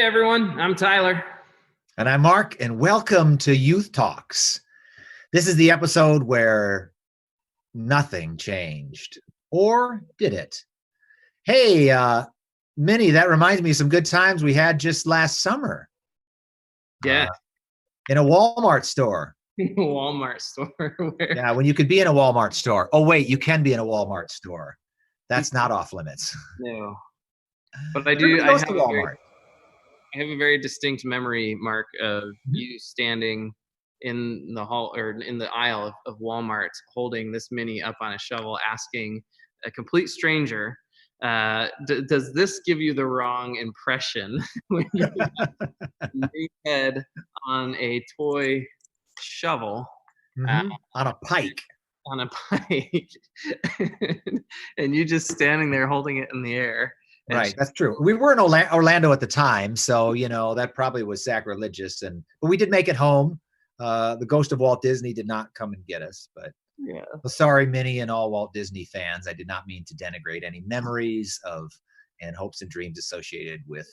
Hey everyone, I'm Tyler. And I'm Mark, and welcome to Youth Talks. This is the episode where nothing changed. Or did it? Hey, Minnie, that reminds me of some good times we had just last summer Yeah, in a Walmart store. Walmart store. Where Yeah, when you could be in a Walmart store. Oh, wait, you can be in a Walmart store. That's not off limits. no, but I do. Everybody goes to Walmart. I have a very distinct memory, Mark, of Mhm. you standing in the hall or in the aisle of Walmart, holding this mini up on a shovel, asking a complete stranger, "Does this give you the wrong impression when you lay head on a toy shovel?" Uh, On a pike. on a pike and you just standing there holding it in the air and Right, that's true. We were in Orlando at the time, so that probably was sacrilegious. But we did make it home. The ghost of Walt Disney did not come and get us, but yeah. sorry, Minnie and all Walt Disney fans. I did not mean to denigrate any memories of and hopes and dreams associated with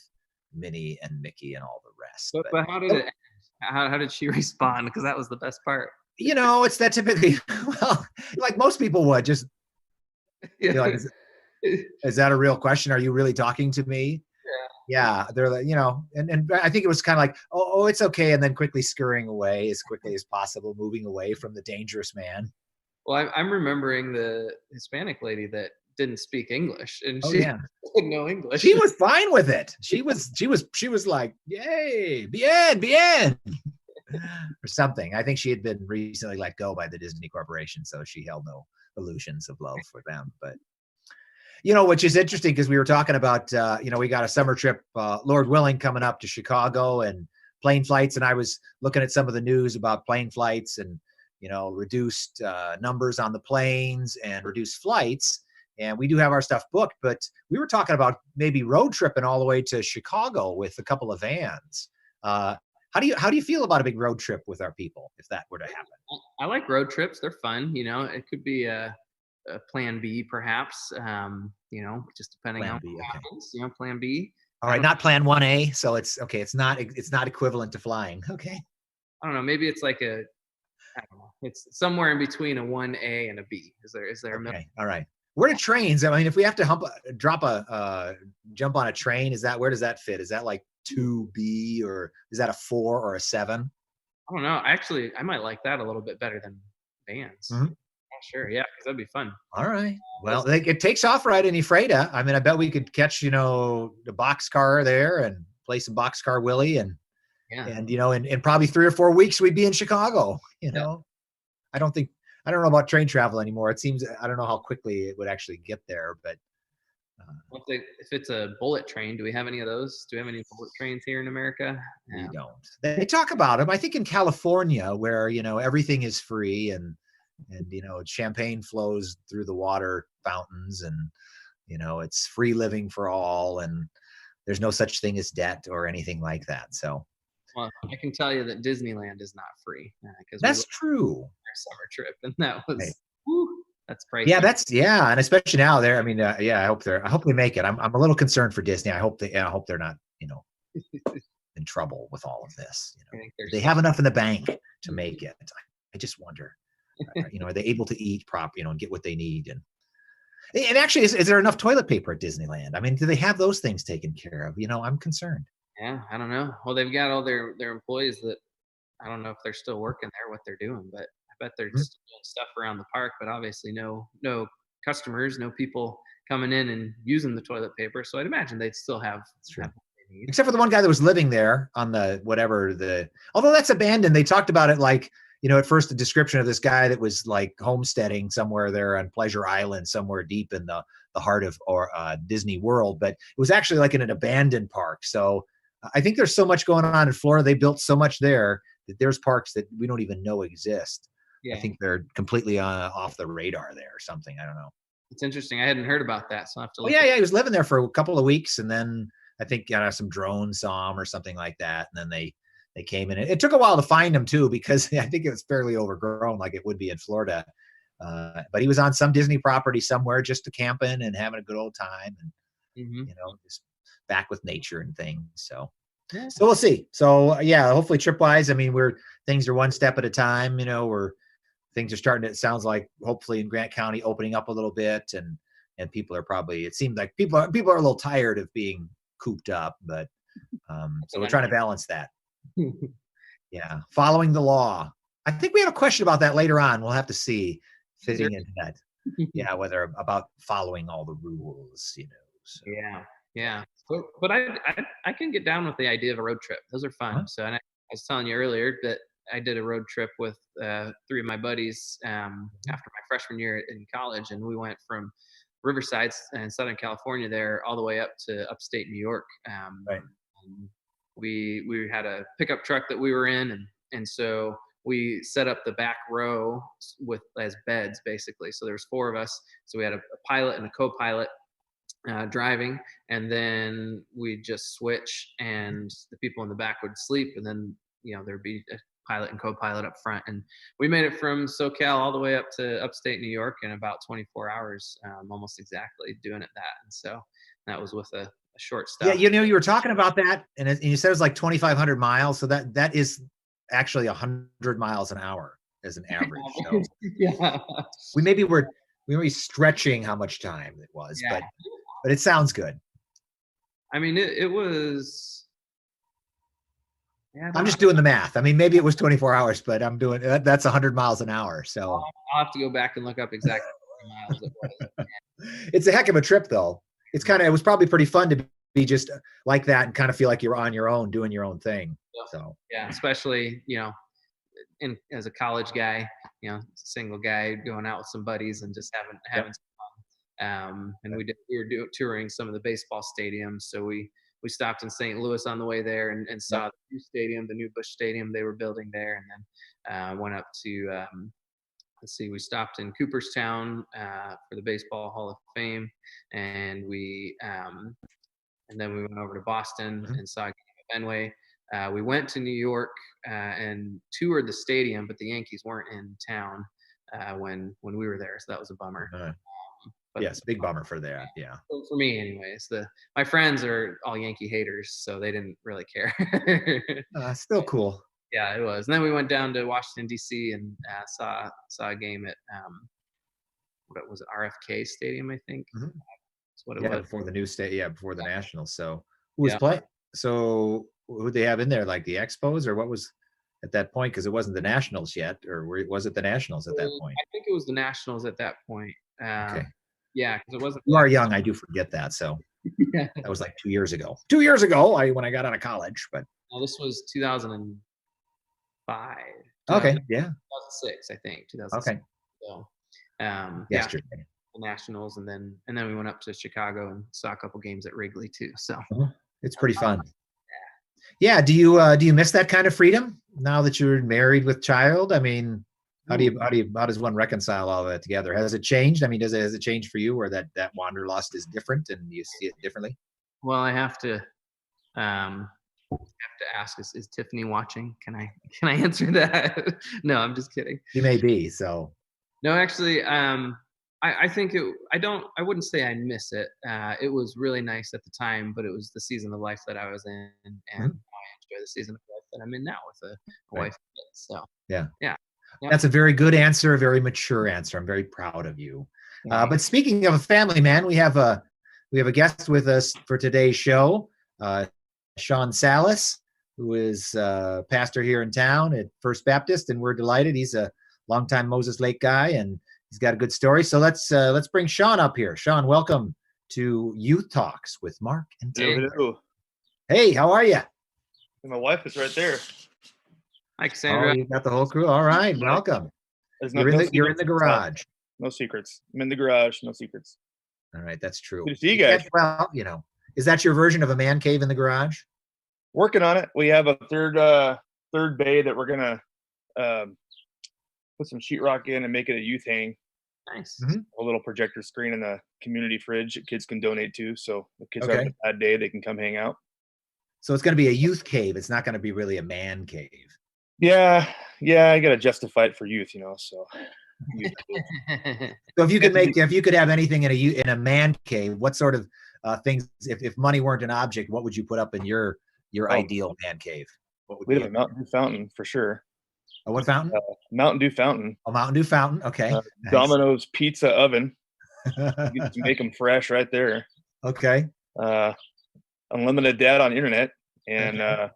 Minnie and Mickey and all the rest. But how did it end? How did she respond? Because that was the best part. It's that typically, well, like most people would just, Yeah. like, is that a real question? Are you really talking to me? Yeah, they're like, and I think it was kind of like, oh, it's okay, and then quickly scurrying away as quickly as possible, moving away from the dangerous man. Well, I'm remembering the Hispanic lady that didn't speak English, and Oh she yeah, didn't know English. she was fine with it. She was like, yay, bien, or something. I think she had been recently let go by the Disney Corporation, so she held no illusions of love for them. But which is interesting because we were talking about, we got a summer trip, Lord willing, coming up to Chicago and plane flights. And I was looking at some of the news about plane flights and, reduced numbers on the planes and reduced flights. And we do have our stuff booked, but we were talking about maybe road tripping all the way to Chicago with a couple of vans. How do you feel about a big road trip with our people if that were to happen? I like road trips; they're fun. It could be a plan B, perhaps. Just depending Plan on B, what okay. happens. Plan B. All right, not plan 1A. So it's okay. It's not equivalent to flying. Okay. I don't know. Maybe it's like I don't know. It's somewhere in between a 1A and a B. Is there a middle? Okay. All right. Where do trains? I mean, if we have to jump on a train, where does that fit? Is that like 2B or is that a 4 or a 7? I don't know. Actually, I might like that a little bit better than vans. Mhm. Oh, sure. Yeah, because that'd be fun. All right. Well, it takes off right in Ephrata. I mean, I bet we could catch, the boxcar there and play some Boxcar Willie Yeah. in probably 3 or 4 weeks, we'd be in Chicago, Yeah. I don't think, I don't know about train travel anymore. It seems, I don't know how quickly it would actually get there, but If it's a bullet train, do we have any of those? Do we have any bullet trains here in America? we don't. They talk about them. I think in California where, everything is free and champagne flows through the water fountains and, it's free living for all. And there's no such thing as debt or anything like that. So Well, I can tell you that Disneyland is not free because we that's went true. on our summer trip, and that was Right. that's pricey. Yeah, and especially now there. I mean, I hope they make it. I'm a little concerned for Disney. I hope they're not, in trouble with all of this. I think They have enough in the bank to make it. I just wonder, are they able to eat and get what they need? And actually, is there enough toilet paper at Disneyland? I mean, do they have those things taken care of? I'm concerned. Yeah, I don't know. Well, they've got all their employees that I don't know if they're still working there, what they're doing, but I bet they're Mhm. still doing stuff around the park. But obviously, no customers, no people coming in and using the toilet paper. So I'd imagine they'd still have True. what they need. Except for the one guy that was living there on although that's abandoned. They talked about it like, at first the description of this guy that was like homesteading somewhere there on Pleasure Island, somewhere deep in the heart of Disney World, but it was actually like in an abandoned park. So I think there's so much going on in Florida. They built so much there that there's parks that we don't even know exist. Yeah, I think they're completely off the radar there or something. I don't know. it's interesting. I hadn't heard about that, so I will have to Oh look. yeah, he was living there for a couple of weeks, and then I think some drones saw him or something like that, and then they came in. It took a while to find him too because I think it was fairly overgrown, like it would be in Florida. But he was on some Disney property somewhere, just camping and having a good old time, and Mm-hmm. just back with nature and things. So Yeah. So we'll see. So yeah, hopefully trip-wise, I mean, things are one step at a time. Things are starting to, it sounds like, hopefully in Grant County opening up a little bit, and people are probably, it seems like people are a little tired of being cooped up, but so we're trying to balance that. Yeah, following the law. I think we have a question about that later on. We'll have to see fitting into that. Yeah, whether about following all the rules, So. Yeah. But I can get down with the idea of a road trip. Those are fun. Huh? So, and I was telling you earlier that I did a road trip with 3 of my buddies after my freshman year in college, and we went from Riverside in Southern California there all the way up to upstate New York. Right. And we had a pickup truck that we were in, and so we set up the back row as beds basically. So there's 4 of us. So we had a pilot and a co-pilot driving, and then we just switch, and the people in the back would sleep, and then there'd be a pilot and co-pilot up front, and we made it from SoCal all the way up to upstate New York in about 24 hours, almost exactly, doing it that. And so that was with a short stop. Yeah, you were talking about that, and you said it was like 2,500 miles, so that is actually 100 miles an hour as an average. So Yeah. we were stretching how much time it was, Yeah. but it sounds good. I mean, it was. Yeah, I'm just doing the math. I mean, maybe it was 24 hours, but I'm doing that's 100 miles an hour. So I'll have to go back and look up exactly how many miles it was. It's a heck of a trip, though. It was probably pretty fun to be just like that and kind of feel like you're on your own, doing your own thing. So yeah, especially as a college guy, single guy going out with some buddies and just having some fun. And we were touring some of the baseball stadiums, so we stopped in St. Louis on the way there and saw the new stadium, the new Busch Stadium they were building there, and then went up to we stopped in Cooperstown for the Baseball Hall of Fame, and then we went over to Boston and saw a game at Fenway. We went to New York and toured the stadium, but the Yankees weren't in town when we were there, so that was a bummer. Yes, big bummer for that. Yeah, for me, anyways. My friends are all Yankee haters, so they didn't really care. Still cool. Yeah, it was. And then we went down to Washington D.C. and saw a game at what was it, RFK Stadium, I think. Mm-hmm. That's what it was. Before the new state. Yeah, before the Nationals. So who was playing? So who'd they have in there? Like the Expos, or what was at that point? Because it wasn't the Nationals yet, or was it the Nationals at that point? I think it was the Nationals at that point. Okay. Yeah, because it wasn't. You are young. I do forget that. So that was like 2 years ago. 2 years ago, when I got out of college. But no, this was 2005. Okay. Yeah. 2006, I think. 2006. Okay. So, yesterday. The Nationals, and then we went up to Chicago and saw a couple games at Wrigley too. So it's pretty fun. Yeah. Do you miss that kind of freedom now that you're married with child? I mean, how does one reconcile all that together? Has it changed? I mean, has it changed for you, where that wanderlust is different and you see it differently? Well, I have to ask: is Tiffany watching? Can I answer that? No, I'm just kidding. She may be. So no, actually, I think I wouldn't say I miss it. It was really nice at the time, but it was the season of life that I was in, and I enjoy the season of life that I'm in now with a wife and kids. So yeah. Yep. That's a very good answer, a very mature answer. I'm very proud of you. But speaking of a family man, we have a guest with us for today's show, Sean Salas, who is pastor here in town at First Baptist, and we're delighted. He's a longtime Moses Lake guy, and he's got a good story. So let's bring Sean up here. Sean, welcome to Youth Talks with Mark and Taylor. Hello. Hey, how are you? My wife is right there. Hi, Cassandra. Oh, you got the whole crew. All right, welcome. You're in the garage. No secrets. I'm in the garage. No secrets. All right, that's true. Good to see you guys. Well, is that your version of a man cave in the garage? Working on it. We have a third bay that we're gonna put some sheetrock in and make it a youth hang. Nice. Mm-hmm. A little projector screen in the community fridge that kids can donate to. So if kids have a bad day, they can come hang out. So it's going to be a youth cave. It's not going to be really a man cave. Yeah. I got to justify it for youth, so. So if you could have anything in a man cave, what sort of things, if money weren't an object, what would you put up in your your Oh, ideal man cave? What would we be have a it? Mountain Dew fountain for sure. Oh, what fountain? Mountain Dew fountain, A Mountain Dew fountain. Okay, nice. Domino's pizza oven. You get to make them fresh right there. Okay. Uh, unlimited data on internet, and Okay.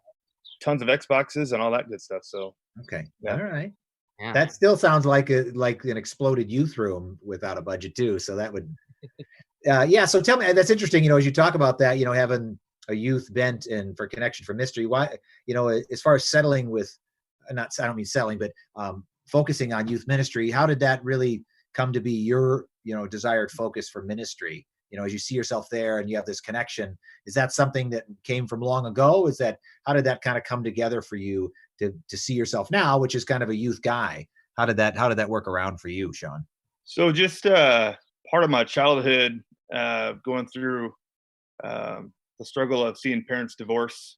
tons of Xboxes and all that good stuff. So Okay. yeah. All right. Yeah. That still sounds like an exploded youth room without a budget too. So that would, yeah. So tell me, that's interesting. As you talk about that, having a youth bent and for connection for mystery. Why, as far as settling with, I don't mean selling, but focusing on youth ministry. How did that really come to be your, desired focus for ministry? As you see yourself there and you have this connection, is that something that came from long ago? How did that kind of come together for you to see yourself now, which is kind of a youth guy? How did that work around for you, Sean? So just part of my childhood, going through the struggle of seeing parents divorce,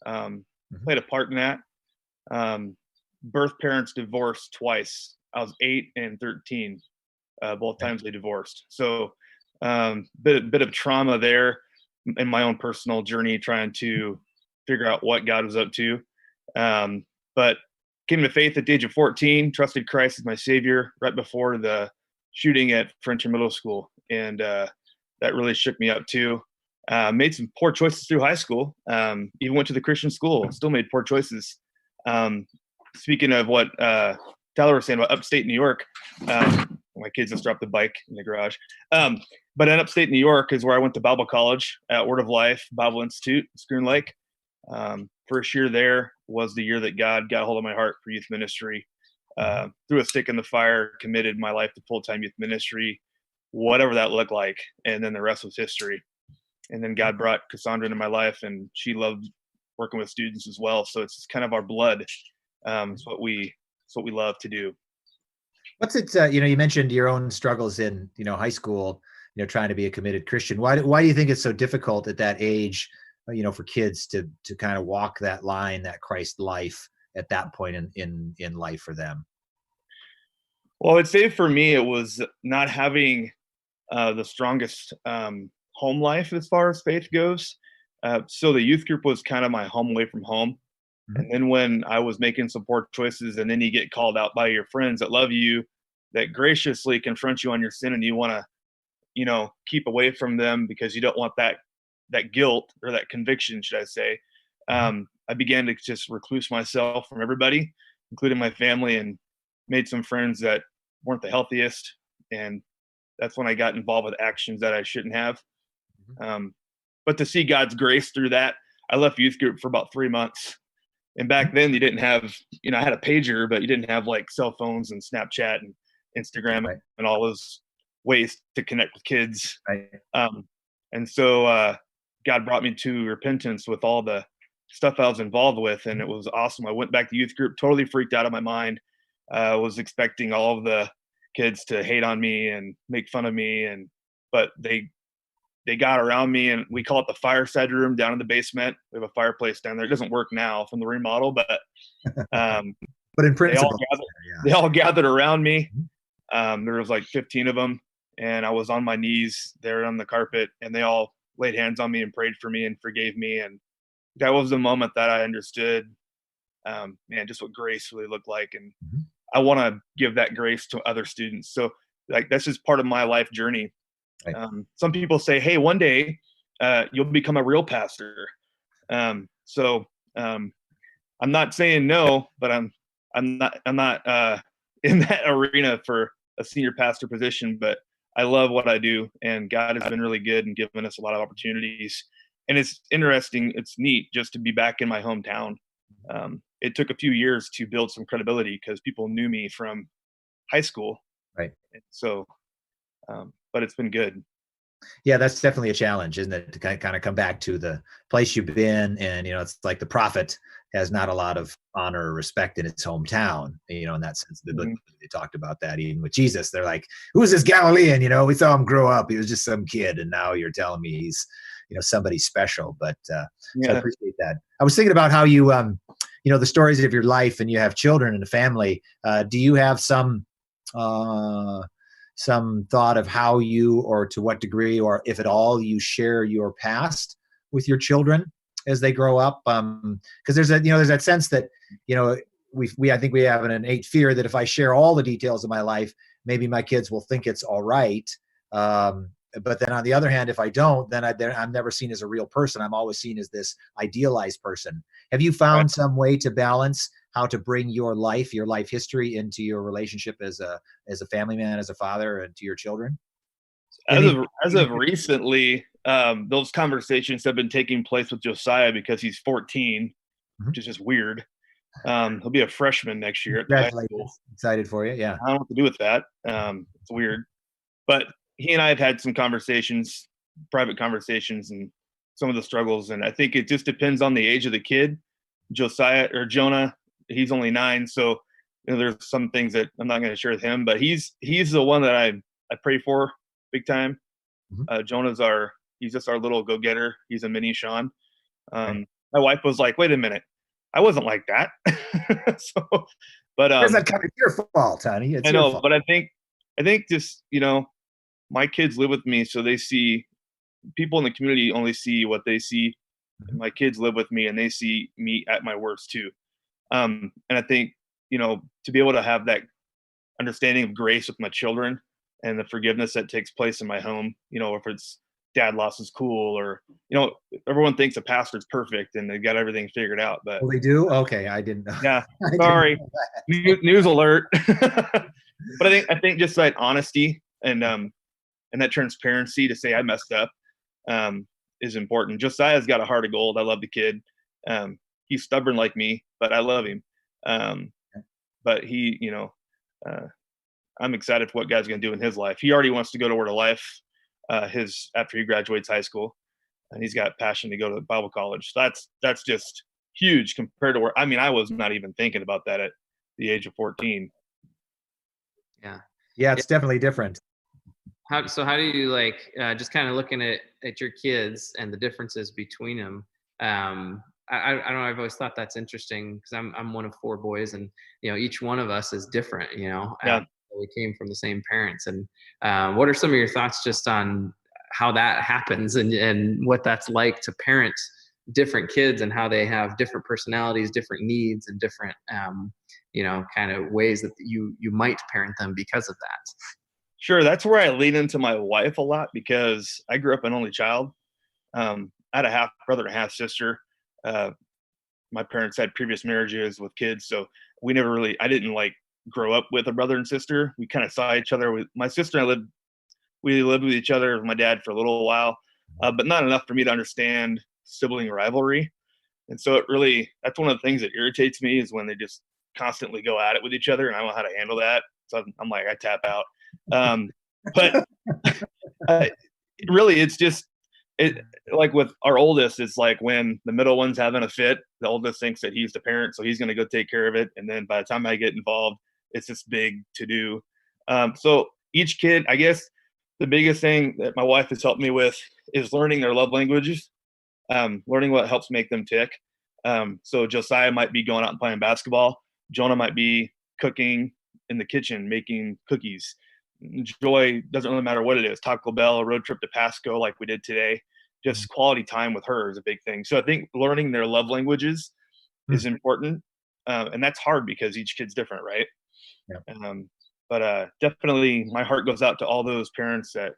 played a part in that. Birth parents divorced twice. I was 8 and 13. Both times they divorced. So bit of trauma there in my own personal journey, trying to figure out what God was up to. But came to faith at the age of 14, trusted Christ as my savior right before the shooting at Frontier Middle School. And that really shook me up too. Made some poor choices through high school. Even went to the Christian school, still made poor choices. Speaking of what Tyler was saying about upstate New York, my kids just dropped the bike in the garage. But in upstate New York is where I went to Bible college at Word of Life Bible Institute, Schroon Lake. First year there was the year that God got a hold of my heart for youth ministry. Threw a stick in the fire, committed my life to full-time youth ministry, whatever that looked like. And then the rest was history. And then God brought Cassandra into my life, and she loved working with students as well. So it's kind of our blood. It's what we love to do. What's it? You mentioned your own struggles in high school. Trying to be a committed Christian. Why do you think it's so difficult at that age? For kids to kind of walk that line, that Christ life at that point in life for them. Well, I'd say for me, it was not having the strongest home life as far as faith goes. So the youth group was kind of my home away from home. Mm-hmm. And then when I was making some poor choices, and then you get called out by your friends that love you, that graciously confront you on your sin, and you want to, keep away from them because you don't want that guilt or that conviction, should I say. I began to just recluse myself from everybody, including my family, and made some friends that weren't the healthiest. And that's when I got involved with actions that I shouldn't have. But to see God's grace through that, I left youth group for about 3 months. And back then you didn't have, I had a pager, but you didn't have like cell phones and Snapchat and Instagram, right, and all those ways to connect with kids. Right. And so God brought me to repentance with all the stuff I was involved with. And it was awesome. I went back to youth group, totally freaked out of my mind. Was expecting all of the kids to hate on me and make fun of me. But they got around me, and we call it the fireside room down in the basement. We have a fireplace down there. It doesn't work now from the remodel, but but in principle, they all gathered around me. There was like 15 of them, and I was on my knees there on the carpet, and they all laid hands on me and prayed for me and forgave me. And that was the moment that I understood, just what grace really looked like. And I want to give that grace to other students. So like, that's just part of my life journey. Right. Some people say, hey, one day you'll become a real pastor. So I'm not saying no, but I'm not in that arena for a senior pastor position, but I love what I do, and God has been really good and given us a lot of opportunities. And it's interesting. It's neat just to be back in my hometown. It took a few years to build some credibility because people knew me from high school. Right. And so, but it's been good. Yeah, that's definitely a challenge, isn't it? To kind of come back to the place you've been. And, it's like the prophet has not a lot of honor or respect in his hometown, in that sense. They talked about that even with Jesus. They're like, who is this Galilean? We saw him grow up. He was just some kid. And now you're telling me he's, somebody special. But so I appreciate that. I was thinking about how you, the stories of your life, and you have children and a family. Do you have some thought of how you, or to what degree, or if at all, you share your past with your children? as they grow up? Because there's that sense that, I think we have an innate fear that if I share all the details of my life, maybe my kids will think it's all right. But then on the other hand, if I don't, then I'm never seen as a real person. I'm always seen as this idealized person. Have you found some way to balance how to bring your life history into your relationship as a family man, as a father, and to your children? As of recently, those conversations have been taking place with Josiah because he's 14, which is just weird. He'll be a freshman next year at high school. Excited for you. Yeah. I don't know what to do with that. It's weird. But he and I have had some conversations, private conversations, and some of the struggles. And I think it just depends on the age of the kid. Josiah or Jonah, he's only 9. So there's some things that I'm not going to share with him, but he's the one that I pray for big time. Jonah's he's just our little go-getter. He's a mini Sean. My wife was like, wait a minute. I wasn't like that. But it's not kind of your fault, honey. It's I know, your fault. but I think just, my kids live with me, so they see people in the community only see what they see. And my kids live with me and they see me at my worst too. And I think, to be able to have that understanding of grace with my children and the forgiveness that takes place in my home, if it's dad lost his cool, or, everyone thinks a pastor's perfect and they got everything figured out, but they do. Okay. I didn't know. Yeah. Sorry. News alert. But I think just that honesty and that transparency to say I messed up, is important. Josiah's got a heart of gold. I love the kid. He's stubborn like me, but I love him. But he, I'm excited for what God's going to do in his life. He already wants to go to Word of Life, after he graduates high school, and he's got passion to go to Bible college. So that's just huge compared to where, I was not even thinking about that at the age of 14. Yeah, it's definitely different. How do you just kind of looking at your kids and the differences between them? I don't know. I've always thought that's interesting because I'm one of 4 boys, and each one of us is different. We came from the same parents, and what are some of your thoughts just on how that happens and what that's like to parent different kids and how they have different personalities, different needs, and different kind of ways that you might parent them because of that? Sure. That's where I lean into my wife a lot because I grew up an only child. I had a half brother and a half sister. My parents had previous marriages with kids, so I didn't grow up with a brother and sister. We kind of saw each other. With my sister and we lived with each other with my dad for a little while, but not enough for me to understand sibling rivalry. And so that's one of the things that irritates me is when they just constantly go at it with each other, and I don't know how to handle that. So I'm like, I tap out. But really, it's just like with our oldest, it's like when the middle one's having a fit, the oldest thinks that he's the parent, so he's going to go take care of it. And then by the time I get involved, it's this big to do. So each kid, I guess the biggest thing that my wife has helped me with is learning their love languages, learning what helps make them tick. So Josiah might be going out and playing basketball. Jonah might be cooking in the kitchen, making cookies. Joy, doesn't really matter what it is, Taco Bell, a road trip to Pasco like we did today, just quality time with her is a big thing. So I think learning their love languages is important. And that's hard because each kid's different, right? Yeah. But definitely my heart goes out to all those parents that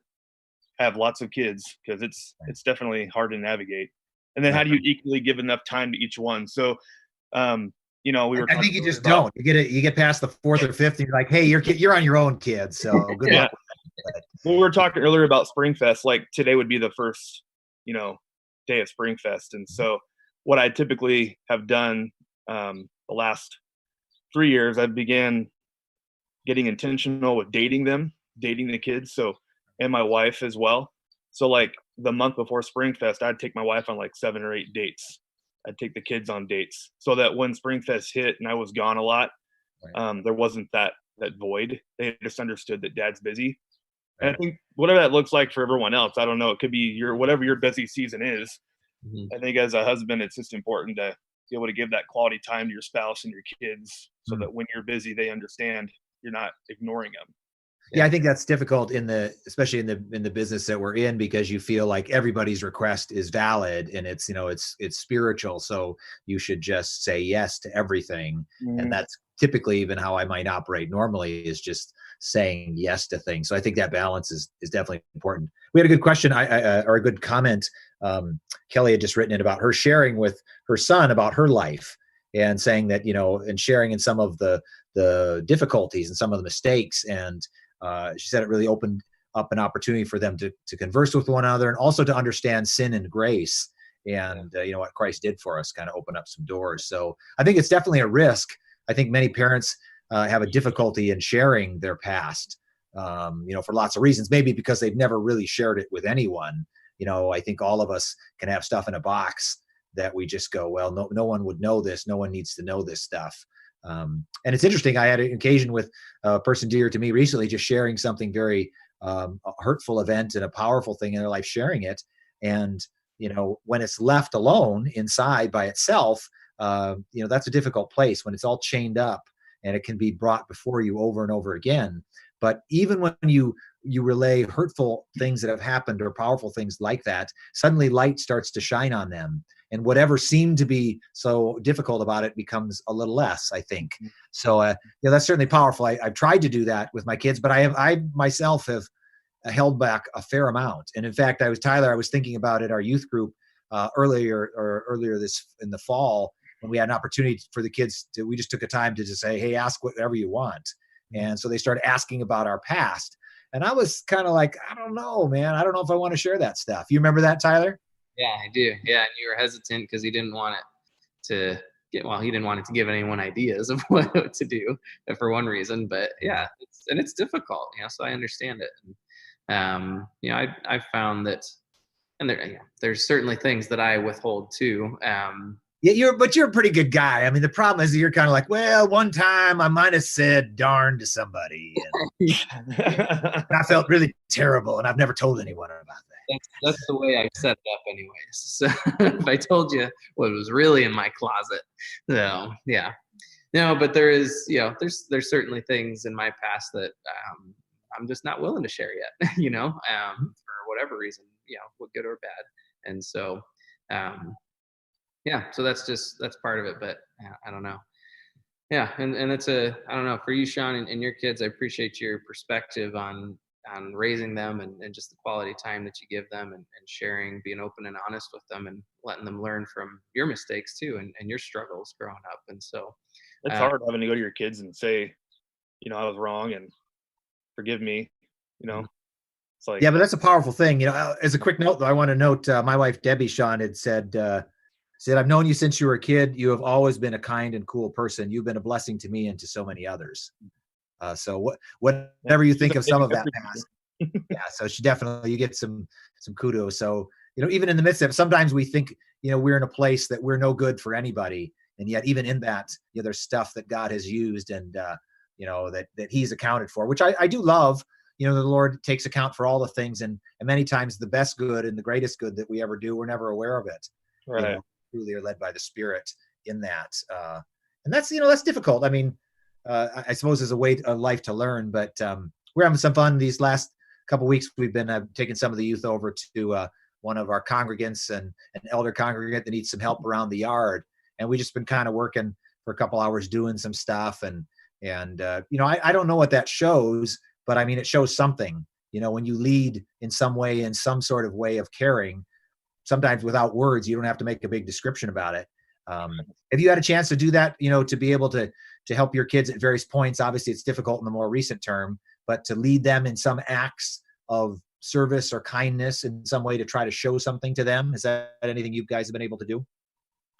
have lots of kids because it's definitely hard to navigate. And then how do you equally give enough time to each one? So we were. I think you just don't. You get past the 4th or 5th, and you're like, hey, you're on your own, kid. So good luck with that. Well, we were talking earlier about Springfest. Like today would be the first, day of Springfest, and so what I typically have done the last 3 years, I began getting intentional with dating the kids. So and my wife as well. So like the month before Springfest, I'd take my wife on like 7 or 8 dates. I'd take the kids on dates so that when Springfest hit and I was gone a lot, there wasn't that void. They just understood that dad's busy. And I think whatever that looks like for everyone else, I don't know. It could be whatever your busy season is. I think as a husband, it's just important to be able to give that quality time to your spouse and your kids so that when you're busy, they understand you're not ignoring them. Yeah, I think that's difficult especially in the business that we're in, because you feel like everybody's request is valid and it's, it's spiritual. So you should just say yes to everything. And Mhm. that's typically even how I might operate normally, is just saying yes to things. So I think that balance is definitely important. We had a good question, or a good comment. Kelly had just written in about her sharing with her son about her life, and saying that, and sharing in some of the difficulties and some of the mistakes. And she said it really opened up an opportunity for them to converse with one another, and also to understand sin and grace, and what Christ did for us, kind of open up some doors. So I think it's definitely a risk. I think many parents have a difficulty in sharing their past, for lots of reasons. Maybe because they've never really shared it with anyone. I think all of us can have stuff in a box that we just go, well, no one would know this. No one needs to know this stuff. And it's interesting. I had an occasion with a person dear to me recently, just sharing something very a hurtful event and a powerful thing in their life, sharing it. And, when it's left alone inside by itself, that's a difficult place when it's all chained up, and it can be brought before you over and over again. But even when you relay hurtful things that have happened, or powerful things like that, suddenly light starts to shine on them, and whatever seemed to be so difficult about it becomes a little less, I think. So that's certainly powerful. I've tried to do that with my kids, but I myself have held back a fair amount. And in fact, I was thinking about at our youth group earlier this in the fall, when we had an opportunity for the kids we just took a time to just say, hey, ask whatever you want. And so they started asking about our past. And I was kind of like, I don't know, man. I don't know if I want to share that stuff. You remember that, Tyler? Yeah, I do. Yeah, and you were hesitant because he didn't want it to he didn't want it to give anyone ideas of what to do, for one reason. But yeah, it's difficult, so I understand it. And, I found that, and there's certainly things that I withhold too. Yeah, but you're a pretty good guy. I mean, the problem is you're kind of like, well, one time I might have said darn to somebody, and I felt really terrible, and I've never told anyone about that. That's the way I set it up anyways. So if I told you what was really in my closet, so yeah. No, but there is, there's certainly things in my past that I'm just not willing to share yet, for whatever reason, what good or bad. And so, yeah, so that's part of it. But I don't know. Yeah, and I don't know, for you, Sean, and your kids, I appreciate your perspective on raising them, and just the quality time that you give them, and sharing, being open and honest with them, and letting them learn from your mistakes too, and your struggles growing up. And so It's hard having to go to your kids and say, I was wrong and forgive me. It's like, Yeah, but that's a powerful thing. As a quick note, though, I want to note my wife, Debbie, Sean, had said, I've known you since you were a kid. You have always been a kind and cool person. You've been a blessing to me and to so many others. So whatever you think of some of that past. Yeah, so she definitely, you get some kudos. So, even in the midst of it, sometimes we think, we're in a place that we're no good for anybody. And yet even in that, there's stuff that God has used, and, that he's accounted for, which I do love. The Lord takes account for all the things, and many times the best good and the greatest good that we ever do, we're never aware of it. right. Truly are led by the Spirit in that. And that's difficult. I mean, I suppose as a way of life to learn, but we're having some fun these last couple of weeks. We've been taking some of the youth over to one of our congregants, and an elder congregant that needs some help around the yard. And we just been kind of working for a couple hours doing some stuff. And I don't know what that shows, but I mean, it shows something, when you lead in some way, in some sort of way of caring, sometimes without words. You don't have to make a big description about it. Have you had a chance to do that, to be able to help your kids at various points? Obviously it's difficult in the more recent term, but to lead them in some acts of service or kindness in some way, to try to show something to them. Is that anything you guys have been able to do?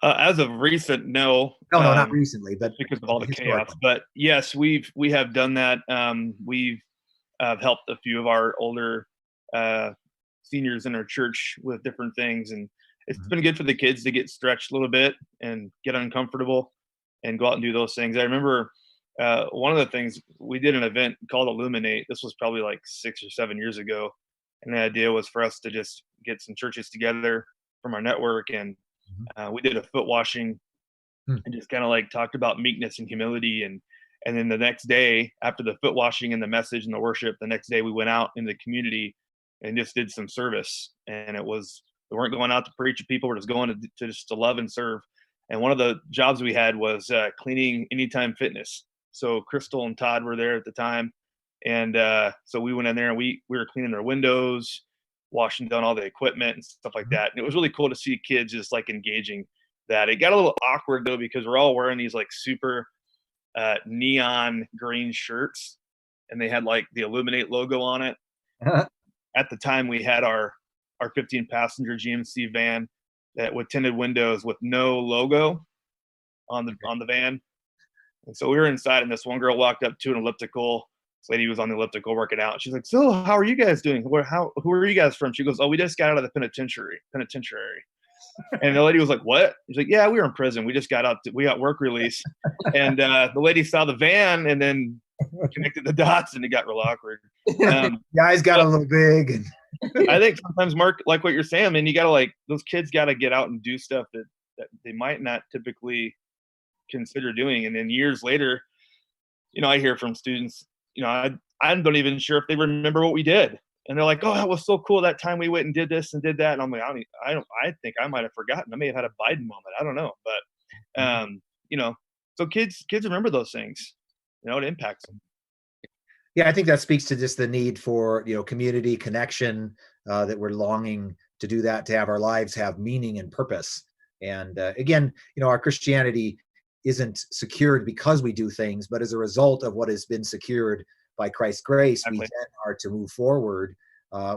As of recent, no. No, not recently, but because of all the chaos. But yes, we have done that. We've helped a few of our older seniors in our church with different things, and it's been good for the kids to get stretched a little bit and get uncomfortable and go out and do those things. I remember one of the things, we did an event called Illuminate. This was probably like 6 or 7 years ago, and the idea was for us to just get some churches together from our network, and we did a foot washing and just kind of like talked about meekness and humility, and And then the next day, after the foot washing and the message and the worship, the next day we went out in the community and just did some service. And we weren't going out to preach to people. We're just going to just to love and serve. And one of the jobs we had was cleaning Anytime Fitness. So Crystal and Todd were there at the time. And so we went in there and we were cleaning their windows, washing down all the equipment and stuff like that. And it was really cool to see kids just like engaging that. It got a little awkward though, because we're all wearing these like super neon green shirts, and they had like the Illuminate logo on it. At the time we had our 15 passenger GMC van that with tinted windows with no logo on the van. And so we were inside, and this one girl walked up to an elliptical. This lady was on the elliptical working out. She's like, "So how are you guys doing? Who are you guys from?" She goes, "Oh, we just got out of the penitentiary." And the lady was like, "What?" He's like, "Yeah, we were in prison. We just got out. We got work release." And the lady saw the van and then connected the dots, and it got real awkward. Guys got a little big. I think sometimes, Mark, like what you're saying, I mean, you gotta those kids gotta get out and do stuff that they might not typically consider doing. And then years later, I hear from students, I'm not even sure if they remember what we did. And they're like, "Oh, that was so cool. That time we went and did this and did that." And I'm like, I think I might've forgotten. I may have had a Biden moment. I don't know. But, so kids remember those things, it impacts them. Yeah, I think that speaks to just the need for, community connection, that we're longing to do that, to have our lives have meaning and purpose. And again, our Christianity isn't secured because we do things, but as a result of what has been secured by Christ's grace, we then are to move forward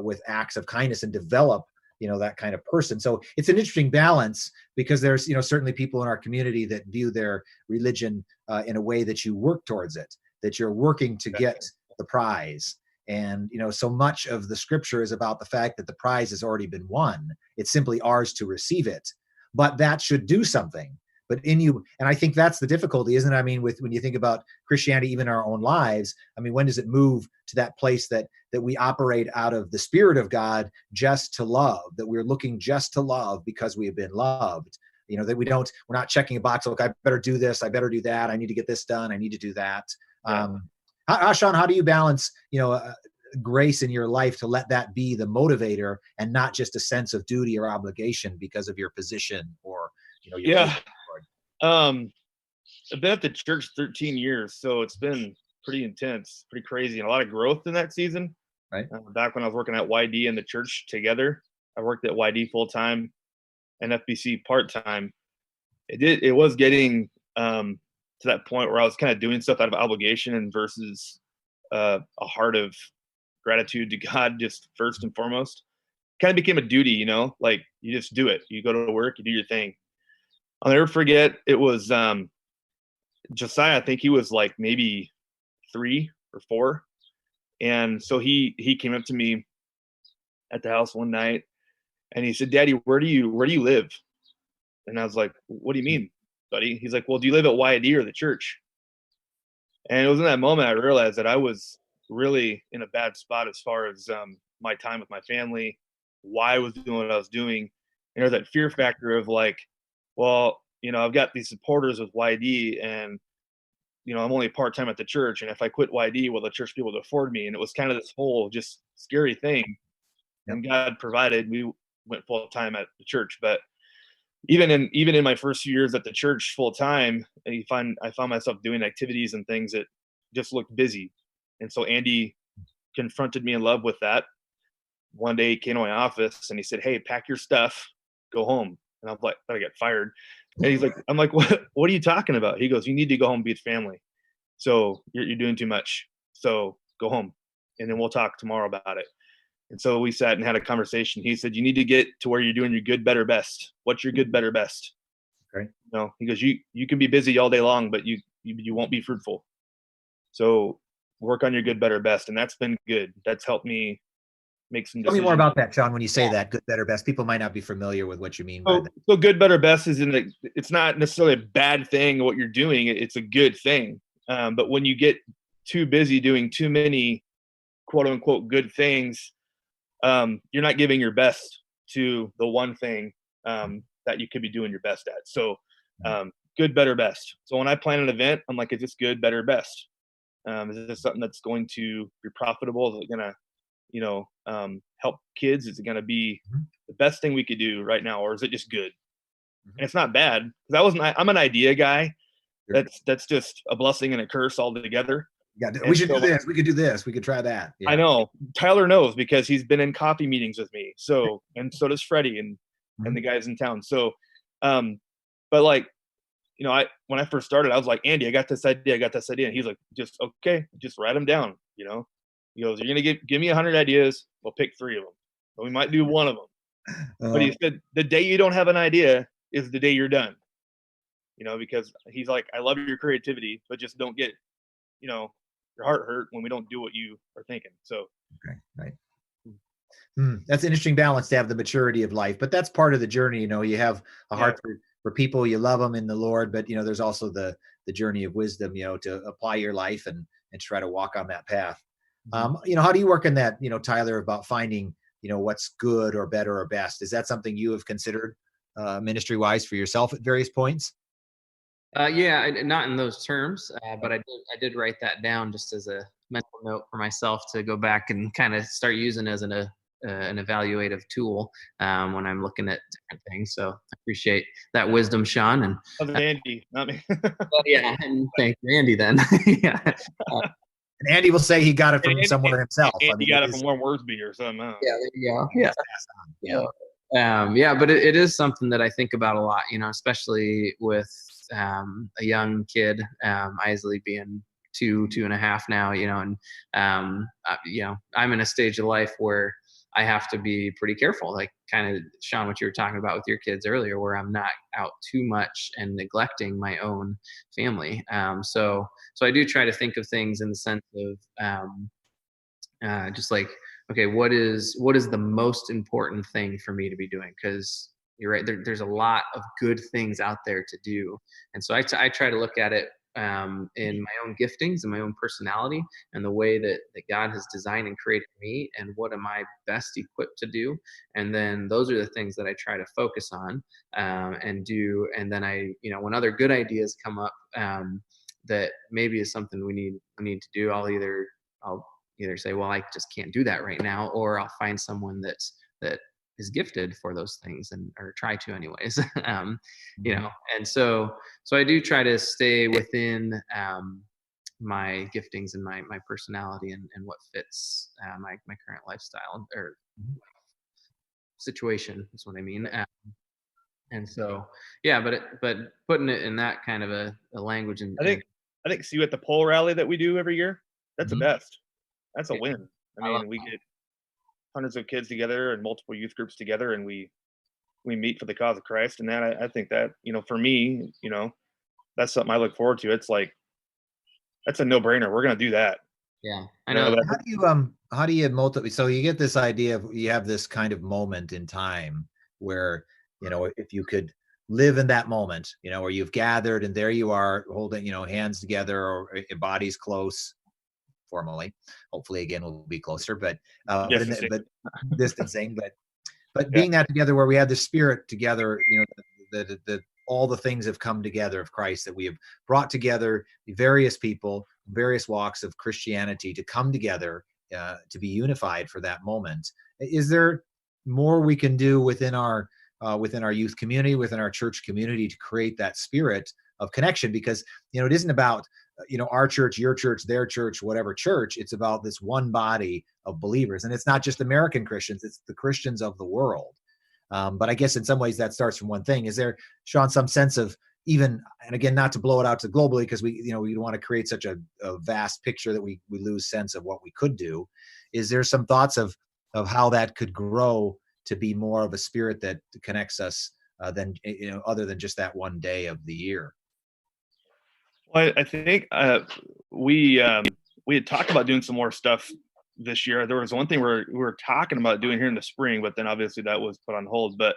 with acts of kindness and develop, that kind of person. So it's an interesting balance, because there's, certainly people in our community that view their religion in a way that you work towards it, that you're working to get the prize. And, so much of the scripture is about the fact that the prize has already been won. It's simply ours to receive it. But that should do something. But in you, and I think that's the difficulty, isn't it? I mean, when you think about Christianity, even our own lives, I mean, when does it move to that place that we operate out of the Spirit of God just to love, that we're looking just to love because we have been loved? That we're not checking a box, look, I better do this, I better do that, I need to get this done, I need to do that. Yeah. Sean, how do you balance, grace in your life to let that be the motivator and not just a sense of duty or obligation because of your position or, your I've been at the church 13 years, so it's been pretty intense, pretty crazy, and a lot of growth in that season. Right. Back when I was working at YD and the church together, I worked at YD full time and FBC part time. It was getting to that point where I was kind of doing stuff out of obligation and versus a heart of gratitude to God, just first and foremost. Kind of became a duty, like you just do it. You go to work, you do your thing. I'll never forget, it was Josiah, I think he was like maybe 3 or 4. And so he came up to me at the house one night and he said, "Daddy, where do you live?" And I was like, "What do you mean, buddy?" He's like, "Well, do you live at YD or the church?" And it was in that moment I realized that I was really in a bad spot as far as my time with my family, why I was doing what I was doing. And there's that fear factor of like, well, I've got these supporters with YD and, I'm only part-time at the church. And if I quit YD, will the church be able to afford me? And it was kind of this whole just scary thing. And God provided, we went full-time at the church. But even in my first few years at the church full-time, I found myself doing activities and things that just looked busy. And so Andy confronted me in love with that. One day he came to my office and he said, "Hey, pack your stuff, go home." And I'm like, I get fired. And I'm like, what are you talking about? He goes, "You need to go home and be with family. So you're doing too much. So go home and then we'll talk tomorrow about it." And so we sat and had a conversation. He said, "You need to get to where you're doing your good, better, best. What's your good, better, best?" Okay. He goes, you can be busy all day long, but you won't be fruitful. So work on your good, better, best. And that's been good. That's helped me make some decisions. Tell me more about that, Sean, when you say that, good, better, best. People might not be familiar with what you mean by that. So good, better, best is it's not necessarily a bad thing what you're doing. It's a good thing. But when you get too busy doing too many quote unquote good things, you're not giving your best to the one thing that you could be doing your best at. So good, better, best. So when I plan an event, I'm like, is this good, better, best? Is this something that's going to be profitable? Is it gonna, help kids? Is it gonna be Mhm. the best thing we could do right now, or is it just good? Mhm. And it's not bad because I'm an idea guy. Sure. That's just a blessing and a curse all together. Yeah, we And should do so this. We could do this. We could try that. I Yeah. know Tyler knows because he's been in coffee meetings with me. So, and so does Freddie and Mhm. the guys in town. So, um, but like, when I first started, I was like, Andy, I got this idea. I got this idea. And he's like, just, okay, just write them down. He goes, you're going to give me 100 ideas. We'll pick 3 of them. But we might do one of them. But Uh, he said, the day you don't have an idea is the day you're done, because he's like, I love your creativity, but just don't get, your heart hurt when we don't do what you are thinking. So, okay, right. That's an interesting balance to have the maturity of life, but that's part of the journey. You have a yeah. heart for people, you love them in the Lord, but there's also the journey of wisdom, to apply your life and try to walk on that path. How do you work in that, Tyler, about finding, what's good or better or best? Is that something you have considered ministry wise for yourself at various points? Yeah, not in those terms, but I did write that down just as a mental note for myself to go back and kind of start using as an evaluative tool when I'm looking at different things. So I appreciate that wisdom, Sean, and Other than Andy, not me. well, yeah, and thank you, Andy. Then, yeah, And Andy will say he got it from Andy, somewhere himself. I Andy mean, got it it from is Warm Worsby or something. I don't know. yeah, there you go. it's Yeah. passed on. Yeah. Yeah, but it is something that I think about a lot, especially with a young kid, Isley being 2.5 now, and I'm in a stage of life where I have to be pretty careful, like kind of Sean, what you were talking about with your kids earlier, where I'm not out too much and neglecting my own family. So I do try to think of things in the sense of just like, okay, what is the most important thing for me to be doing? Because you're right, there's a lot of good things out there to do, and so I try to look at it in my own giftings and my own personality and the way that God has designed and created me, and what am I best equipped to do, and then those are the things that I try to focus on and do, and then when other good ideas come up that maybe is something we need to do, I'll either say, well, I just can't do that right now, or I'll find someone that is gifted for those things or try to anyways. Mhm. And so I do try to stay within my giftings and my personality and what fits my current lifestyle or Mhm. situation is what I mean. And so, yeah, but putting it in that kind of a language I and think I think see you at the pole rally that we do every year. That's the Mhm. best. That's a yeah, win. I I love mean, we get hundreds of kids together and multiple youth groups together, and we meet for the cause of Christ. And that I think that for me, that's something I look forward to. It's like that's a no brainer. We're gonna do that. yeah, I You know, know. that, How do you motivate? So you get this idea of you have this kind of moment in time where, if you could live in that moment, where you've gathered and there you are holding, hands together or bodies close formally. Hopefully again we'll be closer, but yes, it's, but distancing, but yeah, being that together where we have the spirit together, the all the things have come together of Christ, that we have brought together various people, various walks of Christianity to come together, to be unified for that moment. Is there more we can do within our youth community, within our church community, to create that spirit of connection? Because it isn't about our church, your church, their church, whatever church. It's about this one body of believers, and it's not just American Christians; it's the Christians of the world. But I guess in some ways that starts from one thing. Is there, Sean, some sense of even, and again, not to blow it out to globally, because we don't want to create such a vast picture that we lose sense of what we could do. Is there some thoughts of how that could grow to be more of a spirit that connects us than other than just that one day of the year? well, I think we had talked about doing some more stuff this year. There was one thing we were talking about doing here in the spring, but then obviously that was put on hold. But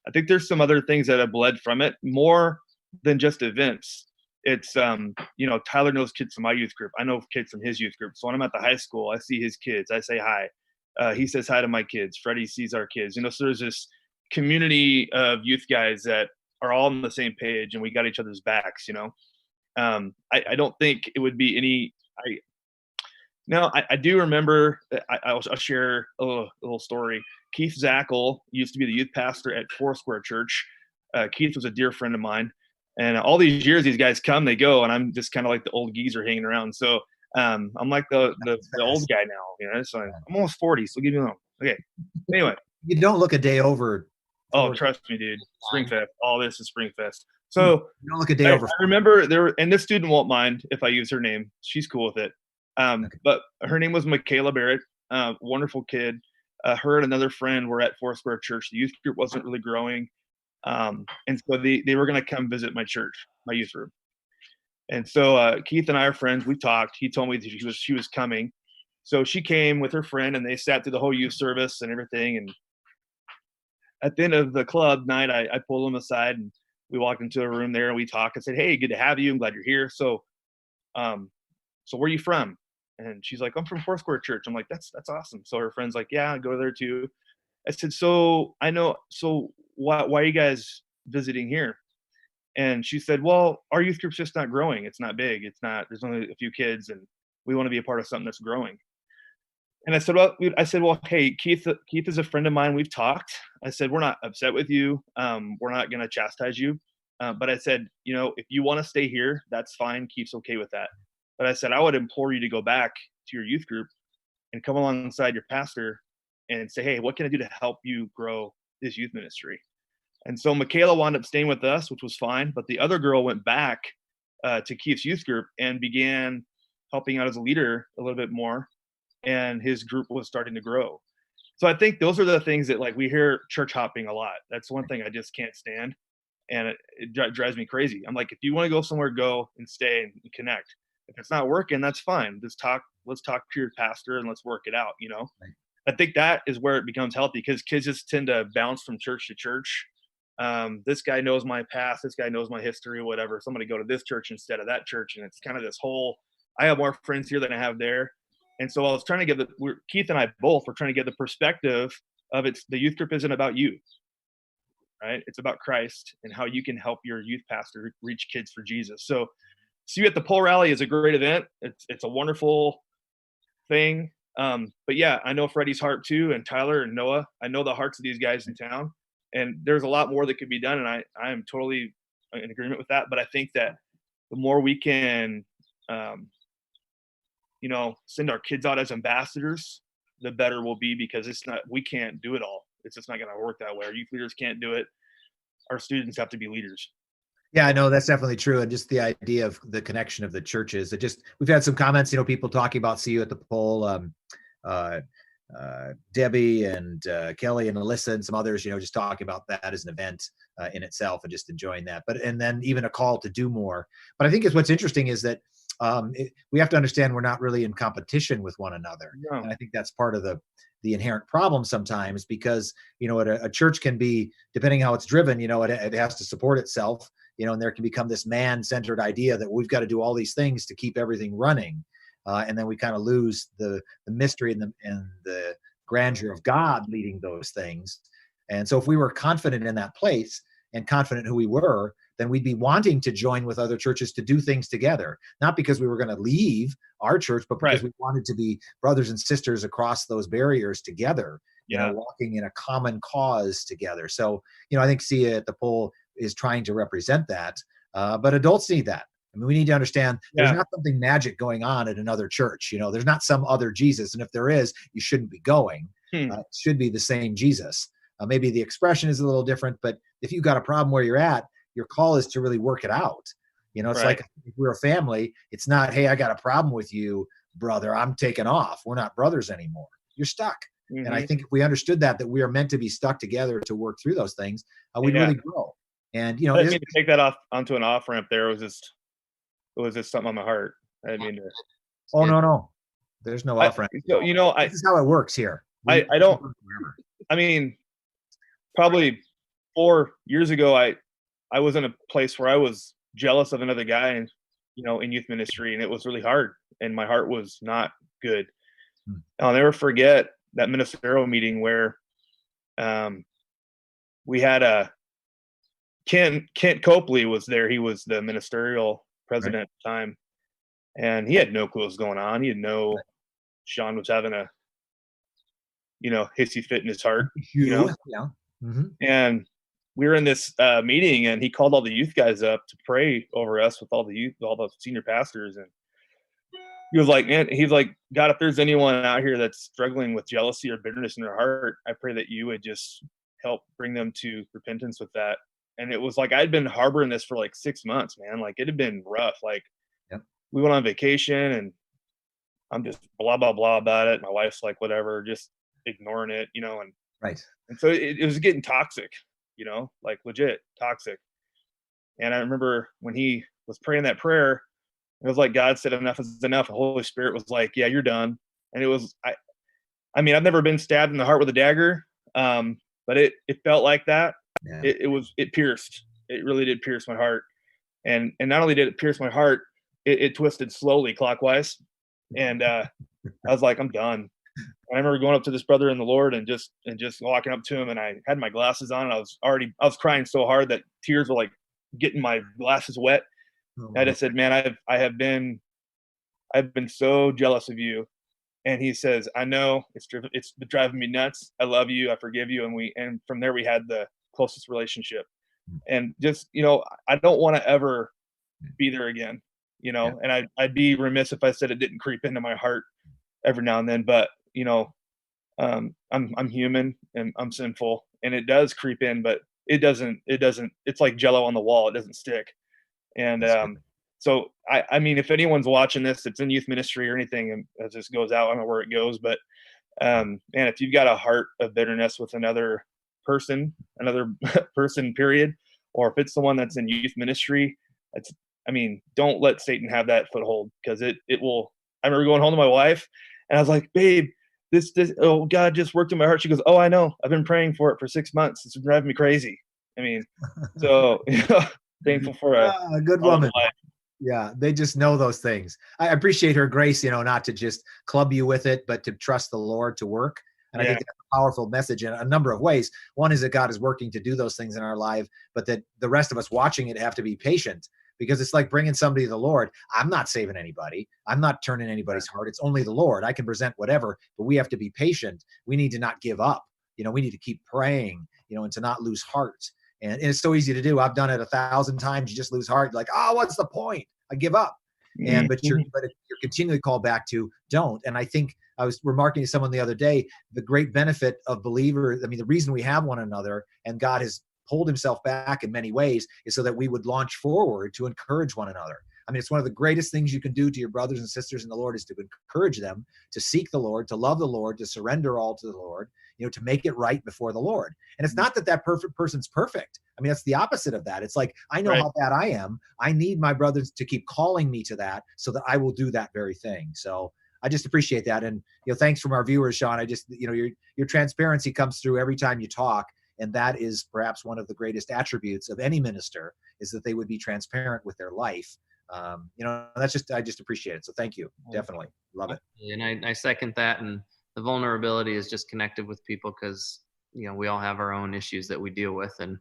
I think there's some other things that have bled from it more than just events. It's Tyler knows kids from my youth group. I know kids from his youth group. So when I'm at the high school, I see his kids. I say hi. He says hi to my kids. Freddie sees our kids. So there's this community of youth guys that are all on the same page and we got each other's backs, I don't think it would be any. I do remember. I'll share a little story. Keith Zackel used to be the youth pastor at Foursquare Church. Keith was a dear friend of mine, and all these years, these guys come, they go, and I'm just kind of like the old geezer hanging around. So I'm like the old guy now, So I'm almost 40, so give me a little. Okay. Anyway, you don't look a day over. Oh, trust me, dude. Springfest. All this is Springfest. So you don't look a day over. I remember and this student won't mind if I use her name. She's cool with it. But her name was Michaela Barrett. Wonderful kid. Her and another friend were at Foursquare Church. The youth group wasn't really growing. And so they were going to come visit my church, my youth group. And so Keith and I are friends. We talked. He told me that she was coming. So she came with her friend, and they sat through the whole youth service and everything. And at the end of the club night, I pulled them aside, and we walked into a room there, and we talked. I said, "Hey, good to have you. I'm glad you're here. So where are you from?" And she's like, "I'm from Foursquare Church." I'm like, that's awesome. So her friend's like, "Yeah, I go there too." I said, "So why are you guys visiting here?" And she said, "Well, our youth group's just not growing. It's not big. There's only a few kids, and we want to be a part of something that's growing." And I said, "Well, hey, Keith is a friend of mine. We've talked." I said, "We're not upset with you. We're not going to chastise you. But I said, if you want to stay here, that's fine. Keith's okay with that. But I said, I would implore you to go back to your youth group and come alongside your pastor and say, hey, what can I do to help you grow this youth ministry?" And so Michaela wound up staying with us, which was fine. But the other girl went back to Keith's youth group and began helping out as a leader a little bit more. And his group was starting to grow. So I think those are the things that, like, we hear church hopping a lot. That's one thing I just can't stand. And it drives me crazy. I'm like, if you want to go somewhere, go and stay and connect. If it's not working, that's fine. Let's talk to your pastor and let's work it out. Right. I think that is where it becomes healthy, because kids just tend to bounce from church to church. This guy knows my past. This guy knows my history, whatever. So I'm going to go to this church instead of that church. And it's kind of this whole, I have more friends here than I have there. And so I was trying to get Keith and I both were trying to get the perspective of the youth group isn't about you, right? It's about Christ and how you can help your youth pastor reach kids for Jesus. So see you at the pole rally is a great event. It's a wonderful thing. But yeah, I know Freddie's heart too, and Tyler and Noah. I know the hearts of these guys in town, and there's a lot more that could be done. And I am totally in agreement with that. But I think that the more we can, send our kids out as ambassadors, the better we'll be, because we can't do it all. It's just not going to work that way. Our youth leaders can't do it. Our students have to be leaders. Yeah, I know that's definitely true. And just the idea of the connection of the churches. We've had some comments, people talking about see you at the pole. Debbie and Kelly and Alyssa and some others, just talking about that as an event in itself and just enjoying that. And then even a call to do more. But I think what's interesting is that we have to understand we're not really in competition with one another. No. And I think that's part of the inherent problem sometimes, because, a church can be, depending how it's driven, it has to support itself, and there can become this man-centered idea that we've got to do all these things to keep everything running. And then we kind of lose the mystery and the grandeur of God leading those things. And so if we were confident in that place and confident who we were, then we'd be wanting to join with other churches to do things together, not because we were going to leave our church, but because we wanted to be brothers and sisters across those barriers together, walking in a common cause together. So, I think Sia at the pole is trying to represent that, but adults need that. I mean, we need to understand there's not something magic going on at another church. There's not some other Jesus. And if there is, you shouldn't be going. It should be the same Jesus. Maybe the expression is a little different, but if you've got a problem where you're at, your call is to really work it out. It's like if we're a family, it's not, hey, I got a problem with you, brother, I'm taking off. We're not brothers anymore. You're stuck. Mm-hmm. And I think if we understood that we are meant to be stuck together to work through those things, we'd really grow. And, I didn't mean to take that off onto an off ramp there. It was just something on my heart. I didn't mean to. Oh, no. There's no off ramp. So, this is how it works here. I mean, probably 4 years ago, I was in a place where I was jealous of another guy and, in youth ministry, and it was really hard, and my heart was not good. I'll never forget that ministerial meeting where we had Kent Copley was there. He was the ministerial president at the time, and he had no clue what was going on. He had no Sean was having a hissy fit in his heart, Yeah. And we were in this meeting, and he called all the youth guys up to pray over us with all the youth, all the senior pastors, and he was like, man, he's like, God, if there's anyone out here that's struggling with jealousy or bitterness in their heart, I pray that you would just help bring them to repentance with that. And it was like I'd been harboring this for like 6 months, man. Like it had been rough. Like we went on vacation, and I'm just blah blah blah about it. My wife's like, whatever, just ignoring it, and so it was getting toxic, like legit toxic. And I remember when he was praying that prayer, it was like God said, enough is enough. The Holy Spirit was like, yeah, you're done. And it was, I mean, I've never been stabbed in the heart with a dagger, but it felt like that. Yeah. It pierced. It really did pierce my heart. And not only did it pierce my heart, it twisted slowly clockwise. And I was like, I'm done. I remember going up to this brother in the Lord and just walking up to him, and I had my glasses on, and I was crying so hard that tears were like getting my glasses wet. I just said, man, I've been so jealous of you. And he says, I know it's driving me nuts. I love you. I forgive you. And from there we had the closest relationship. And just, I don't want to ever be there again, and I'd be remiss if I said it didn't creep into my heart every now and then, but I'm human and I'm sinful, and it does creep in, but it doesn't, it's like Jello on the wall. It doesn't stick. And, so I mean, if anyone's watching this, it's in youth ministry or anything, and as this goes out, I don't know where it goes, but, man, if you've got a heart of bitterness with another person, period, or if it's someone that's in youth ministry, don't let Satan have that foothold, because it will. I remember going home to my wife, and I was like, babe, this, oh, God just worked in my heart. She goes, oh, I know. I've been praying for it for 6 months. It's driving me crazy. I mean, so thankful for a good woman. Yeah, they just know those things. I appreciate her grace, not to just club you with it, but to trust the Lord to work. And I think that's a powerful message in a number of ways. One is that God is working to do those things in our life, but that the rest of us watching it have to be patient, because it's like bringing somebody to the Lord. I'm not saving anybody. I'm not turning anybody's heart. It's only the Lord. I can present whatever, but we have to be patient. We need to not give up. We need to keep praying, and to not lose heart. And it's so easy to do. I've done it 1,000 times. You just lose heart. Like, oh, what's the point? I give up. But you're continually called back to don't. And I think I was remarking to someone the other day, the great benefit of believers. I mean, the reason we have one another, and God has pulled himself back in many ways, is so that we would launch forward to encourage one another. I mean, it's one of the greatest things you can do to your brothers and sisters in the Lord is to encourage them to seek the Lord, to love the Lord, to surrender all to the Lord, to make it right before the Lord. And it's not that perfect person's perfect. I mean, that's the opposite of that. It's like, I know how bad I am. I need my brothers to keep calling me to that, so that I will do that very thing. So I just appreciate that. And, thanks from our viewers, Sean. I just, your transparency comes through every time you talk. And that is perhaps one of the greatest attributes of any minister, is that they would be transparent with their life. That's just, I just appreciate it. So thank you. Definitely love it. And I second that. And the vulnerability is just connected with people, because, we all have our own issues that we deal with. And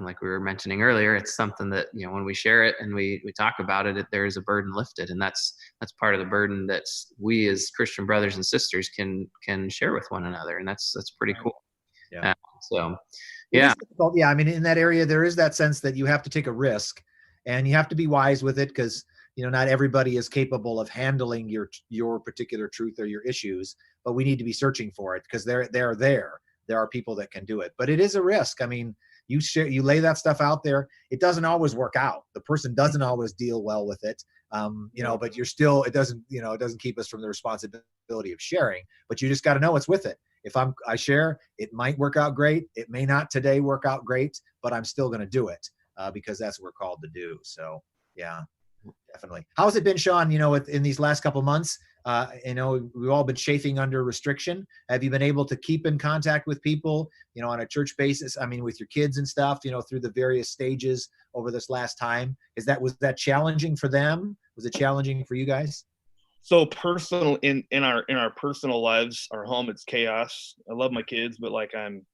like we were mentioning earlier, it's something that, when we share it and we talk about it, there is a burden lifted. And that's part of the burden that we as Christian brothers and sisters can share with one another. And that's pretty cool. Yeah. So, yeah. Yeah. I mean, in that area, there is that sense that you have to take a risk, and you have to be wise with it, because, not everybody is capable of handling your particular truth or your issues, but we need to be searching for it, because they're there. There are people that can do it, but it is a risk. I mean, you lay that stuff out there. It doesn't always work out. The person doesn't always deal well with it. But you're still, it doesn't keep us from the responsibility of sharing, but you just got to know what's with it. If I share, it might work out great. It may not today work out great, but I'm still going to do it, because that's what we're called to do. So yeah, definitely. How's it been, Sean? In these last couple of months, we've all been chafing under restriction. Have you been able to keep in contact with people, on a church basis? I mean, with your kids and stuff, through the various stages over this last time. Was that challenging for them? Was it challenging for you guys? So personal in our personal lives, our home, it's chaos. I love my kids, but like I'm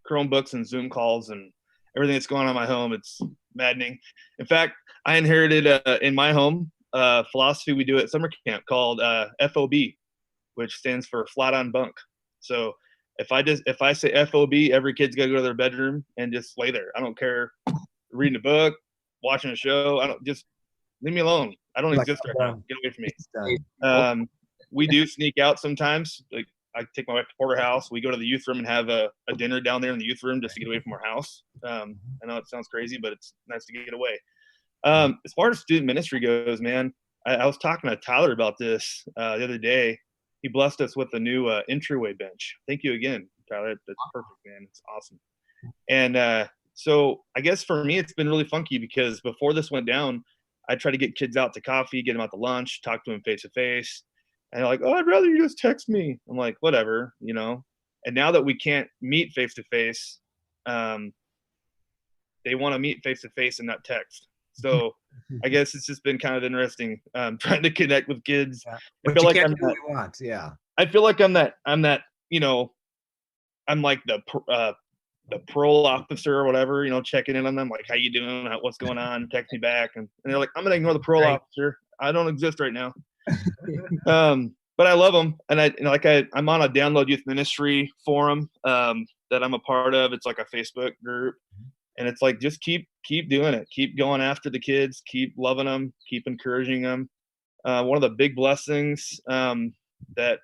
Chromebooks and Zoom calls and everything that's going on in my home. It's maddening. In fact, I inherited in my home philosophy we do at summer camp called FOB, which stands for flat on bunk. So if I say FOB, every kid's got to go to their bedroom and just lay there. I don't care, reading a book, watching a show. I don't, just leave me alone. I don't exist right now. Get away from me. We do sneak out sometimes. Like I take my wife to Porterhouse. We go to the youth room and have a dinner down there in the youth room just to get away from our house. I know it sounds crazy, but it's nice to get away. As far as student ministry goes, man, I was talking to Tyler about this the other day. He blessed us with a new entryway bench. Thank you again, Tyler. That's perfect, man. It's awesome. And so I guess for me, it's been really funky because before this went down, I try to get kids out to coffee, get them out to lunch, talk to them face to face. And they're like, oh, I'd rather you just text me. I'm like, whatever, you know. And now that we can't meet face to face, they want to meet face to face and not text. So I guess it's just been kind of interesting trying to connect with kids. Yeah. I feel like I'm that, want. Yeah. I feel like I'm that, you know, I'm like the parole officer or whatever, you know, checking in on them, like, how you doing? What's going on? Text me back. And they're like, I'm going to ignore the parole officer. I don't exist right now. But I love them. And I'm on a Download Youth Ministry forum that I'm a part of. It's like a Facebook group. And it's like, just keep doing it. Keep going after the kids. Keep loving them. Keep encouraging them. One of the big blessings that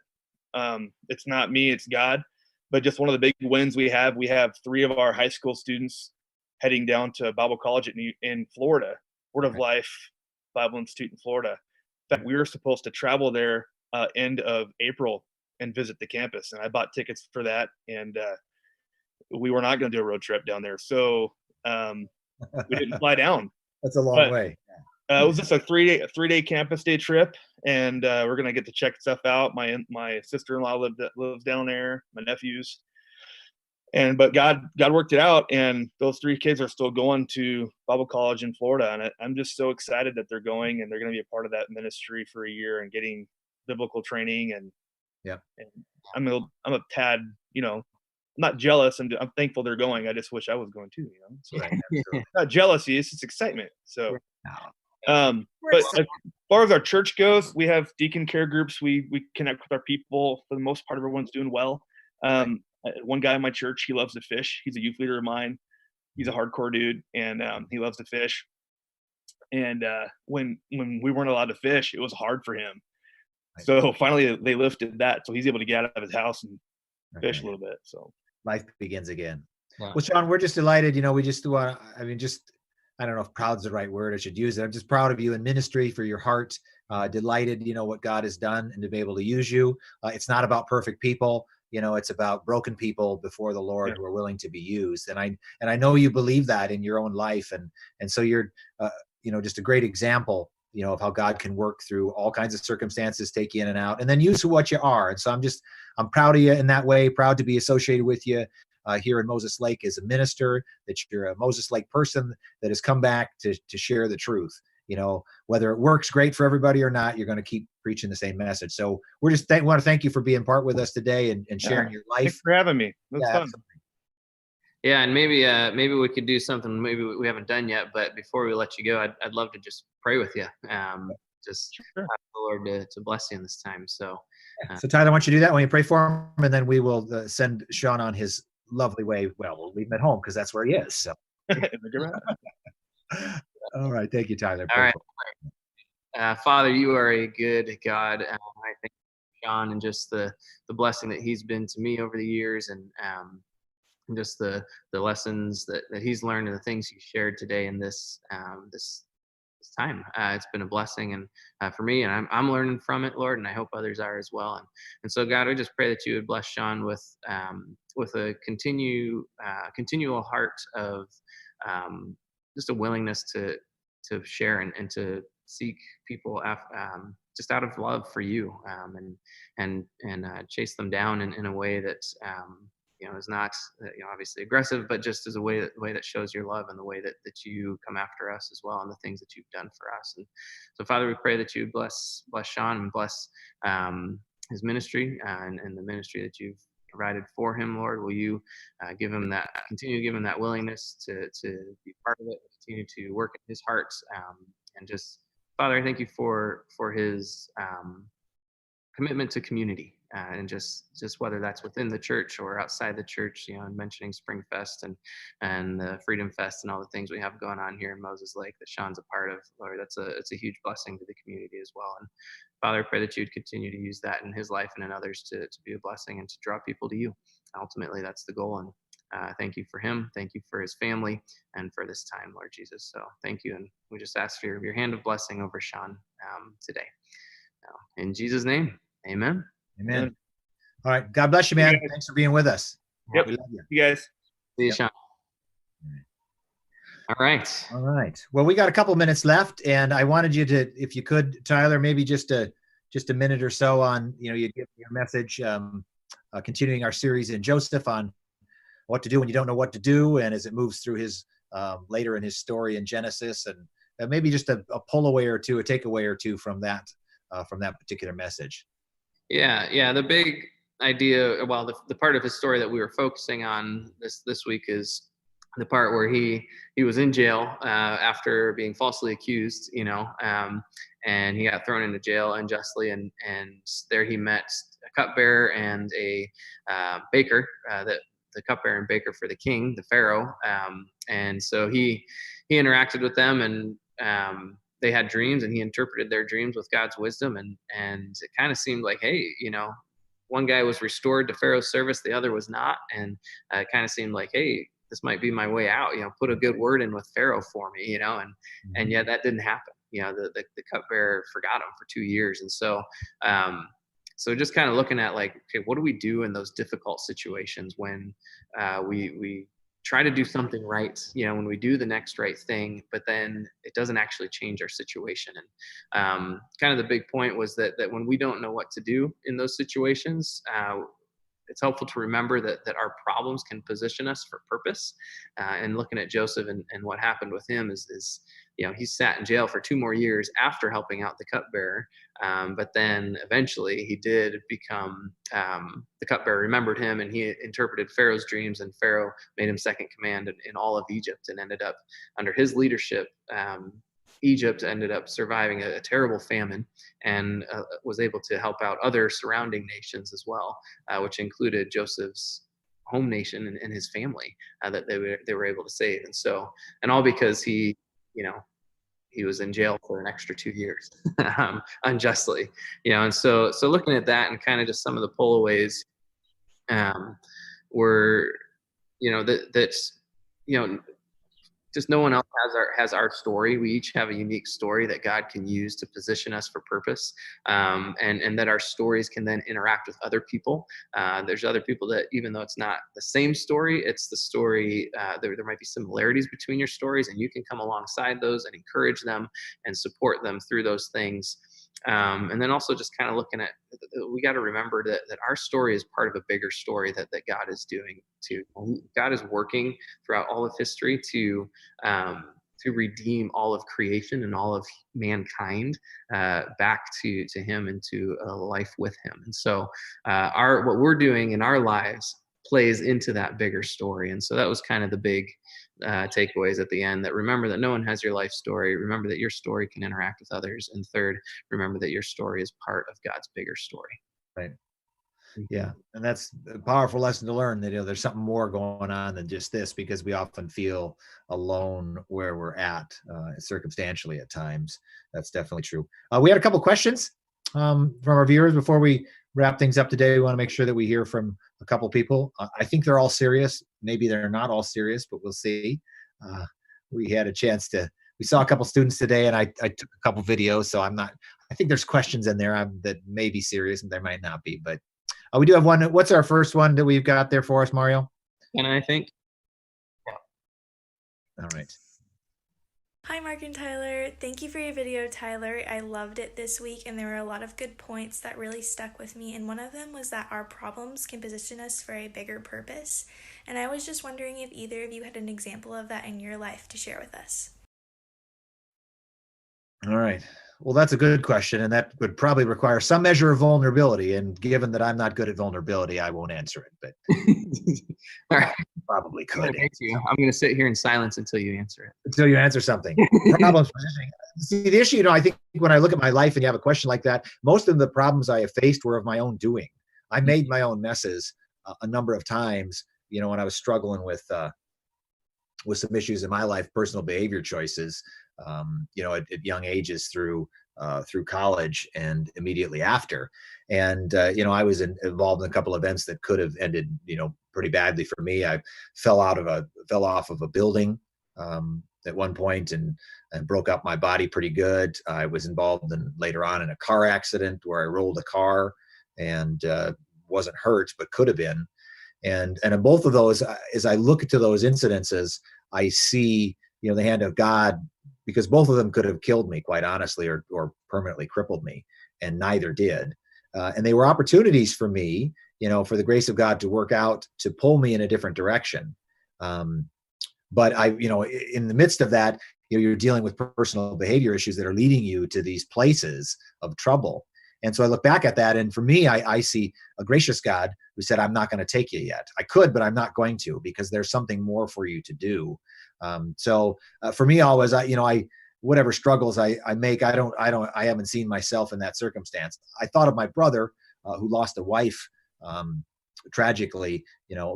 it's not me, it's God. But just one of the big wins we have 3 of our high school students heading down to Bible College in Florida, Word of Life Bible Institute in Florida. In fact, we were supposed to travel there end of April and visit the campus. And I bought tickets for that. And we were not going to do a road trip down there. So we didn't fly down. That's a long way. It was just a 3-day campus day trip. And we're going to get to check stuff out. My sister-in-law lives down there, my nephews. But God worked it out, and those 3 kids are still going to Bible College in Florida. And I'm just so excited that they're going, and they're going to be a part of that ministry for a year and getting biblical training. And I'm a tad, you know, not jealous. I'm thankful they're going. I just wish I was going too, you know. So not jealousy, it's just excitement. So but as far as our church goes, we have deacon care groups. We connect with our people. For the most part, everyone's doing well. One guy in my church, he loves to fish. He's a youth leader of mine. He's a hardcore dude, and he loves to fish. And when we weren't allowed to fish, it was hard for him. So finally, they lifted that, so he's able to get out of his house and fish a little bit. So life begins again. Wow. Well, Sean, we're just delighted. You know, we just want. I mean, I don't know if proud's the right word. I should use it. I'm just proud of you in ministry, for your heart. Delighted, you know, what God has done and to be able to use you. It's not about perfect people. You know, it's about broken people before the Lord who are willing to be used. And I know you believe that in your own life. And so you're, you know, just a great example, you know, of how God can work through all kinds of circumstances, take you in and out, and then use what you are. And so I'm proud of you in that way, proud to be associated with you here in Moses Lake as a minister, that you're a Moses Lake person that has come back to share the truth. You know, whether it works great for everybody or not, you're going to keep preaching the same message. So we're just want to thank you for being part with us today and sharing your life. Thanks for having me. That's fun. Absolutely. Yeah, and maybe we could do something maybe we haven't done yet, but before we let you go, I'd love to just pray with you. Just ask the Lord to bless you in this time. So Tyler, I want you to do that when you pray for him, and then we will send Sean on his lovely way. Well, we'll leave him at home because that's where he is. So. All right. Thank you, Tyler. All right. Father, you are a good God. I thank Sean and just the blessing that he's been to me over the years, and just the lessons that he's learned and the things he shared today in this time. It's been a blessing and for me, and I'm learning from it, Lord, and I hope others are as well. And so, God, I just pray that you would bless Sean with a continual heart of just a willingness to share and to seek people just out of love for you, and chase them down in a way that is not obviously aggressive, but just as a way that shows your love, and the way that you come after us as well, and the things that you've done for us. And so, Father, we pray that you bless Sean and bless his ministry and the ministry that you've provided for him, Lord. Will you continue to give him that willingness to be part of it, continue to work in his heart, and just, Father, I thank you for his commitment to community, and just whether that's within the church or outside the church, and mentioning Spring Fest and the Freedom Fest and all the things we have going on here in Moses Lake that Sean's a part of, Lord. It's a huge blessing to the community as well. And Father, I pray that you'd continue to use that in his life and in others to be a blessing and to draw people to you. Ultimately, that's the goal. And thank you for him. Thank you for his family and for this time, Lord Jesus. So thank you. And we just ask for your hand of blessing over Sean today. In Jesus' name, amen. Amen. All right. God bless you, man. Thanks for being with us. Yep. We love you. You guys. See you, Sean. All right. All right. Well, we got a couple minutes left, and I wanted you to, if you could, Tyler, maybe just a minute or so on, you give your message, continuing our series in Joseph on what to do when you don't know what to do, and as it moves through his later in his story in Genesis, and maybe just a pull away or two, a takeaway or two from that particular message. Yeah. The big idea, well, the part of his story that we were focusing on this week is the part where he was in jail after being falsely accused, and he got thrown into jail unjustly, and there he met a cupbearer and a baker, the cupbearer and baker for the king, the Pharaoh, and so he interacted with them, and they had dreams, and he interpreted their dreams with God's wisdom, and it kind of seemed like, hey, one guy was restored to Pharaoh's service, the other was not, and it kind of seemed like, hey, this might be my way out, put a good word in with Pharaoh for me, and yet that didn't happen. The cupbearer forgot him for 2 years. And so just kind of looking at like, okay, what do we do in those difficult situations when we try to do something right, when we do the next right thing, but then it doesn't actually change our situation. And kind of the big point was that when we don't know what to do in those situations, it's helpful to remember that our problems can position us for purpose. And looking at Joseph and what happened with him is he sat in jail for 2 more years after helping out the cupbearer. But then eventually he did become, the cupbearer remembered him, and he interpreted Pharaoh's dreams, and Pharaoh made him second command in all of Egypt, and ended up under his leadership. Egypt ended up surviving a terrible famine, and was able to help out other surrounding nations as well, which included Joseph's home nation and his family, that they were able to save. And so, and all because he was in jail for an extra 2 years unjustly, and so looking at that and kind of just some of the pullaways were, just no one else has our story. We each have a unique story that God can use to position us for purpose, and that our stories can then interact with other people. There's other people that, even though it's not the same story, it's the story. There might be similarities between your stories, and you can come alongside those and encourage them and support them through those things. And then also just kind of looking at, we got to remember that our story is part of a bigger story that God is doing too. God is working throughout all of history to redeem all of creation and all of mankind back to him and to a life with him. And so what we're doing in our lives plays into that bigger story. And so that was kind of the big takeaways at the end, that remember that no one has your life story. Remember that your story can interact with others. And third, remember that your story is part of God's bigger story. Right. Yeah. And that's a powerful lesson to learn, that, there's something more going on than just this, because we often feel alone where we're at, circumstantially at times. That's definitely true. We had a couple questions from our viewers before we wrap things up today. We want to make sure that we hear from a couple people. I think they're all serious. Maybe they're not all serious, but we'll see. We had a chance we saw a couple students today, and I took a couple videos, so I think there's questions in there that may be serious and there might not be, but we do have one. What's our first one that we've got there for us, Mario? And I think, all right. Hi, Mark and Tyler. Thank you for your video, Tyler. I loved it this week, and there were a lot of good points that really stuck with me, and one of them was that our problems can position us for a bigger purpose, and I was just wondering if either of you had an example of that in your life to share with us. All right. Well, that's a good question, and that would probably require some measure of vulnerability. And given that I'm not good at vulnerability, I won't answer it. But All right. probably I'm gonna could make you. I'm going to sit here in silence until you answer it. until you answer something. Problems positioning. See, the issue, I think when I look at my life and you have a question like that, most of the problems I have faced were of my own doing. I made my own messes a number of times. When I was struggling with some issues in my life, personal behavior choices, at young ages through college and immediately after. And, I was involved in a couple of events that could have ended, pretty badly for me. I fell off of a building at one point and broke up my body pretty good. I was involved later on in a car accident where I rolled a car and wasn't hurt, but could have been. And in both of those, as I look into those incidences, I see, the hand of God, because both of them could have killed me, quite honestly, or permanently crippled me, and neither did. And they were opportunities for me, for the grace of God to work out, to pull me in a different direction. But in the midst of that, you're dealing with personal behavior issues that are leading you to these places of trouble. And so I look back at that, and for me, I see a gracious God who said, I'm not going to take you yet. I could, but I'm not going to, because there's something more for you to do. So for me, always, whatever struggles I make, I haven't seen myself in that circumstance. I thought of my brother who lost a wife tragically,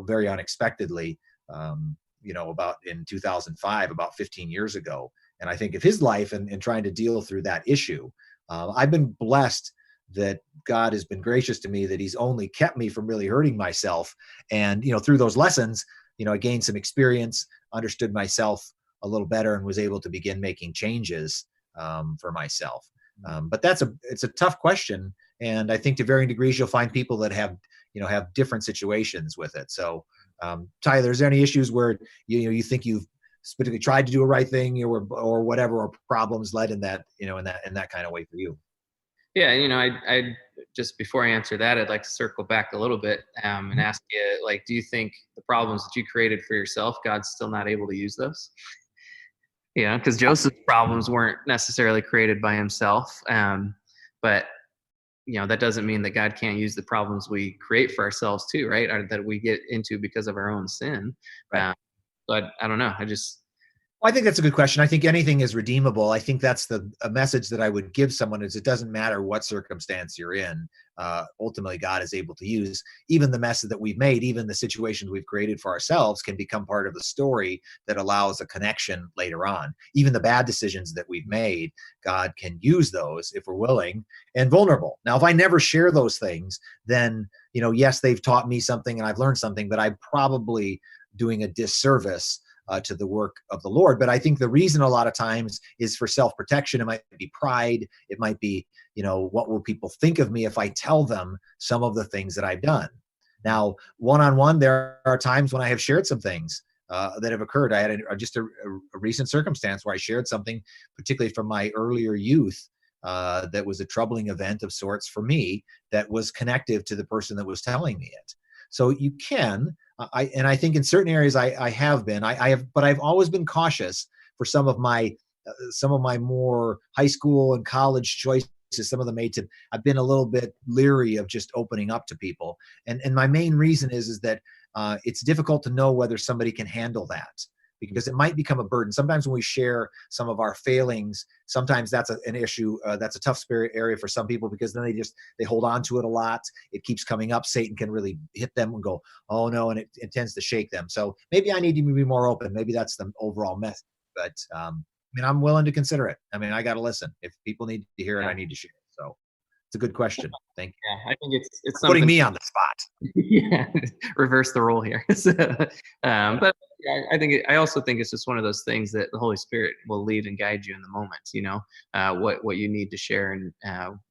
very unexpectedly, about in 2005, about 15 years ago. And I think of his life and trying to deal through that issue. I've been blessed that God has been gracious to me, that he's only kept me from really hurting myself. And, through those lessons, I gained some experience, understood myself a little better, and was able to begin making changes for myself. But it's a tough question. And I think to varying degrees, you'll find people that have different situations with it. So Tyler, is there any issues where, you think you've specifically tried to do a right thing or whatever, or problems led in that, in that kind of way for you? Yeah, I just before I answer that, I'd like to circle back a little bit and ask you, do you think the problems that you created for yourself, God's still not able to use those? Because Joseph's problems weren't necessarily created by himself, but that doesn't mean that God can't use the problems we create for ourselves too, right? Or that we get into because of our own sin. Right. But I don't know. I think that's a good question. I think anything is redeemable. I think that's a message that I would give someone is it doesn't matter what circumstance you're in. Ultimately, God is able to use even the messes that we've made, even the situations we've created for ourselves can become part of the story that allows a connection later on. Even the bad decisions that we've made, God can use those if we're willing and vulnerable. Now, if I never share those things, then, yes, they've taught me something and I've learned something, but I'm probably doing a disservice to the work of the Lord. But I think the reason a lot of times is for self-protection. It might be pride. It might be, what will people think of me if I tell them some of the things that I've done? Now, one-on-one, there are times when I have shared some things that have occurred. I had just a recent circumstance where I shared something, particularly from my earlier youth, that was a troubling event of sorts for me that was connective to the person that was telling me it. So you can, I think in certain areas I have been, but I've always been cautious for some of my more high school and college choices. Some of them I've been a little bit leery of just opening up to people. And my main reason is that it's difficult to know whether somebody can handle that, because it might become a burden. Sometimes when we share some of our failings, sometimes that's an issue. That's a tough spirit area for some people, because then they hold on to it a lot. It keeps coming up. Satan can really hit them and go, oh no, and it tends to shake them. So maybe I need to be more open. Maybe that's the overall message. But I'm willing to consider it. I got to listen. If people need to hear it, I need to share it. So it's a good question. Thank you. Yeah, I think it's putting me on the spot. Yeah, reverse the role here. But yeah, I also think it's just one of those things that the Holy Spirit will lead and guide you in the moment. What you need to share, and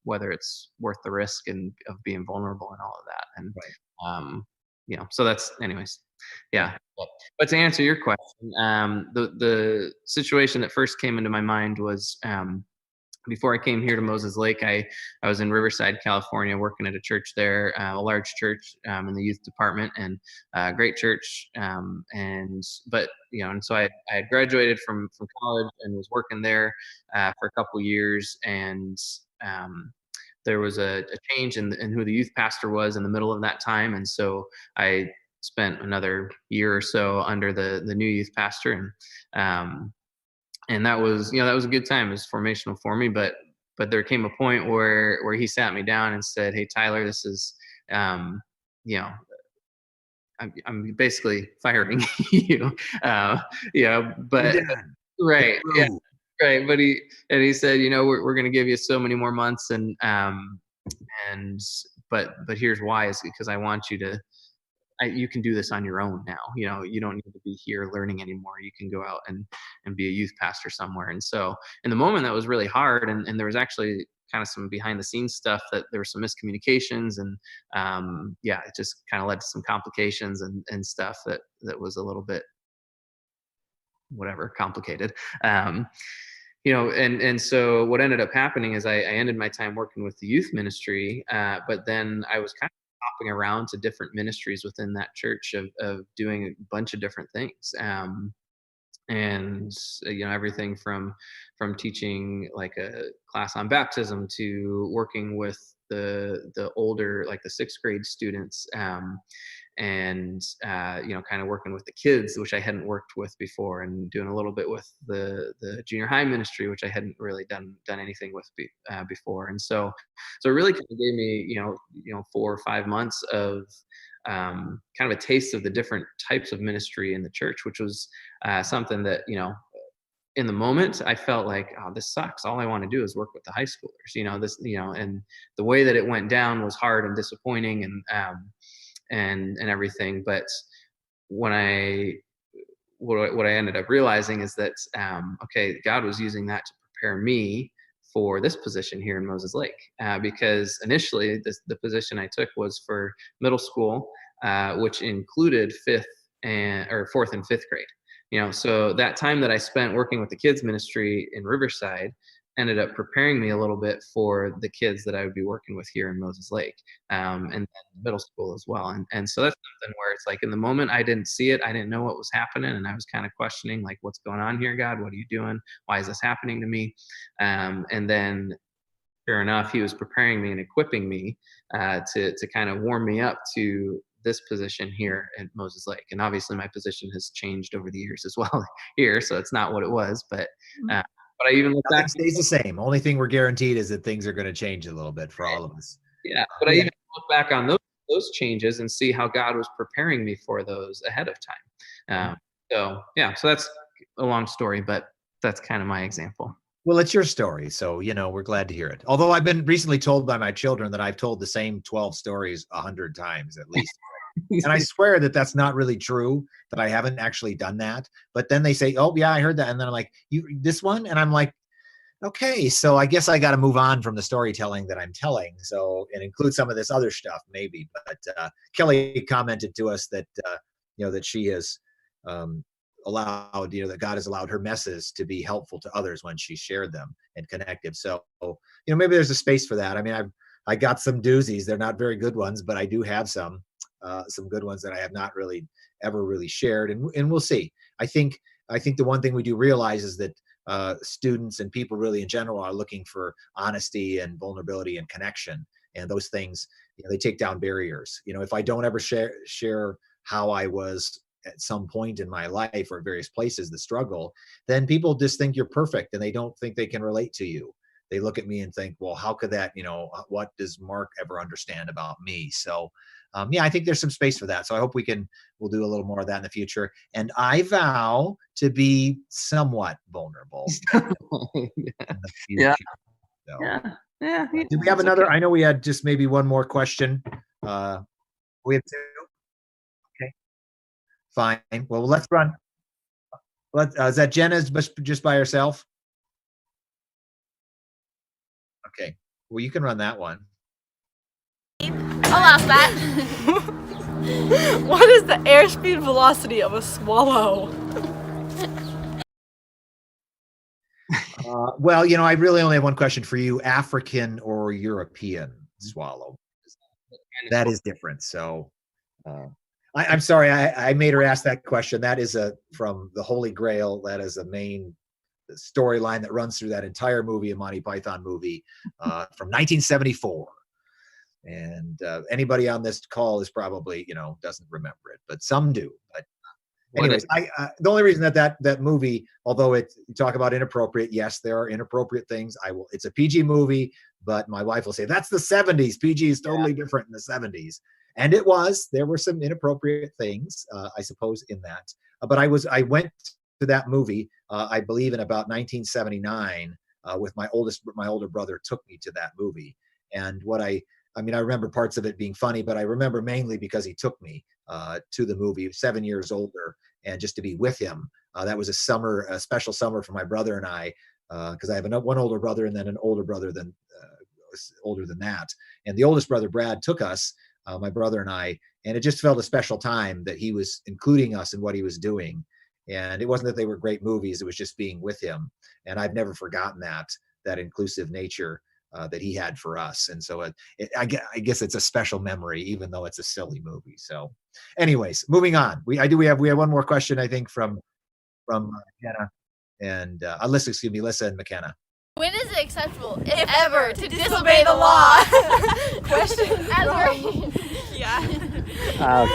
whether it's worth the risk and of being vulnerable and all of that. And right. So that's, anyways. Yeah. But to answer your question, the situation that first came into my mind was before I came here to Moses Lake, I was in Riverside, California, working at a church there, a large church in the youth department, and great church. But and so I had graduated from college and was working there for a couple years, and there was a change in who the youth pastor was in the middle of that time, and so I spent another year or so under the new youth pastor, and that was a good time. It was formational for me, but there came a point where he sat me down and said, "Hey, Tyler, this is I'm basically firing you." But right, yeah, right. But he said, we're going to give you so many more months, but here's why, is because I want you to. You can do this on your own now. You don't need to be here learning anymore. You can go out and be a youth pastor somewhere. And so in the moment, that was really hard. And there was actually kind of some behind the scenes stuff, that there were some miscommunications, and it just kind of led to some complications and stuff that was a little bit complicated. And so what ended up happening is I ended my time working with the youth ministry, but then I was kind of hopping around to different ministries within that church of doing a bunch of different things. And everything from teaching like a class on baptism to working with the older, like the 6th grade students, and kind of working with the kids, which I hadn't worked with before, and doing a little bit with the junior high ministry, which I hadn't really done anything with before. And so it really kind of gave me 4 or 5 months of kind of a taste of the different types of ministry in the church, which was something that in the moment I felt like, oh, this sucks. All I want to do is work with the high schoolers. And the way that it went down was hard and disappointing, and everything. But what I ended up realizing is that God was using that to prepare me for this position here in Moses Lake, because initially the position I took was for middle school, which included 4th and 5th grade. So that time that I spent working with the kids ministry in Riverside ended up preparing me a little bit for the kids that I would be working with here in Moses Lake, and middle school as well. And so that's something where it's like, in the moment I didn't see it, I didn't know what was happening, and I was kind of questioning, like, what's going on here, God? What are you doing? Why is this happening to me? And then sure enough, he was preparing me and equipping me to kind of warm me up to this position here at Moses Lake. And obviously my position has changed over the years as well here, so it's not what it was, but I even look back. It stays the same. Only thing we're guaranteed is that things are going to change a little bit for all of us. Yeah, but I even look back on those changes and see how God was preparing me for those ahead of time. So that's a long story, but that's kind of my example. Well, it's your story, so we're glad to hear it. Although I've been recently told by my children that I've told the same 12 stories 100 times at least. And I swear that that's not really true, that I haven't actually done that. But then they say, "Oh yeah, I heard that." And then I'm like, "You this one?" And I'm like, "Okay, so I guess I got to move on from the storytelling that I'm telling. So, and include some of this other stuff maybe." But Kelly commented to us that that she has allowed, that God has allowed her messes to be helpful to others when she shared them and connected. So, maybe there's a space for that. I mean, I got some doozies. They're not very good ones, but I do have some good ones that I have not really ever really shared, and we'll see. I think the one thing we do realize is that students and people really in general are looking for honesty and vulnerability and connection, and those things, they take down barriers. If I don't ever share how I was at some point in my life or various places, the struggle, then people just think you're perfect and they don't think they can relate to you. They look at me and think, well, how could that, what does Mark ever understand about me? So I think there's some space for that. So I hope we'll do a little more of that in the future. And I vow to be somewhat vulnerable. Yeah. So, yeah. Do we have another? Okay. I know we had just maybe one more question. We have 2. Okay. Fine. Well, let's run. Is that Jenna just by herself? Okay. Well, you can run that one. I'll ask that. What is the airspeed velocity of a swallow? Well, I really only have one question for you: African or European swallow? That is different. So, I'm sorry, I made her ask that question. That is from the Holy Grail. That is a main storyline that runs through that entire movie, a Monty Python movie from 1974. And anybody on this call is probably, doesn't remember it, but some do. But anyways, the only reason that movie, although you talk about inappropriate, yes, there are inappropriate things. It's a PG movie, but my wife will say that's the 70s. PG is totally different in the 70s, and there were some inappropriate things, I suppose, in that. But I went to that movie, I believe, in about 1979, with my older brother took me to that movie, and I remember parts of it being funny, but I remember mainly because he took me to the movie, 7 years older, and just to be with him. That was a special summer for my brother and I, because I have one older brother and then an older brother older than that. And the oldest brother, Brad, took us, my brother and I, and it just felt a special time that he was including us in what he was doing. And it wasn't that they were great movies; it was just being with him. And I've never forgotten that inclusive nature that he had for us. And so I guess it's a special memory, even though it's a silly movie. So anyways, moving on. We have one more question, I think, from McKenna and Alyssa and McKenna. When is it acceptable, if ever, to disobey the law? Question. Yeah.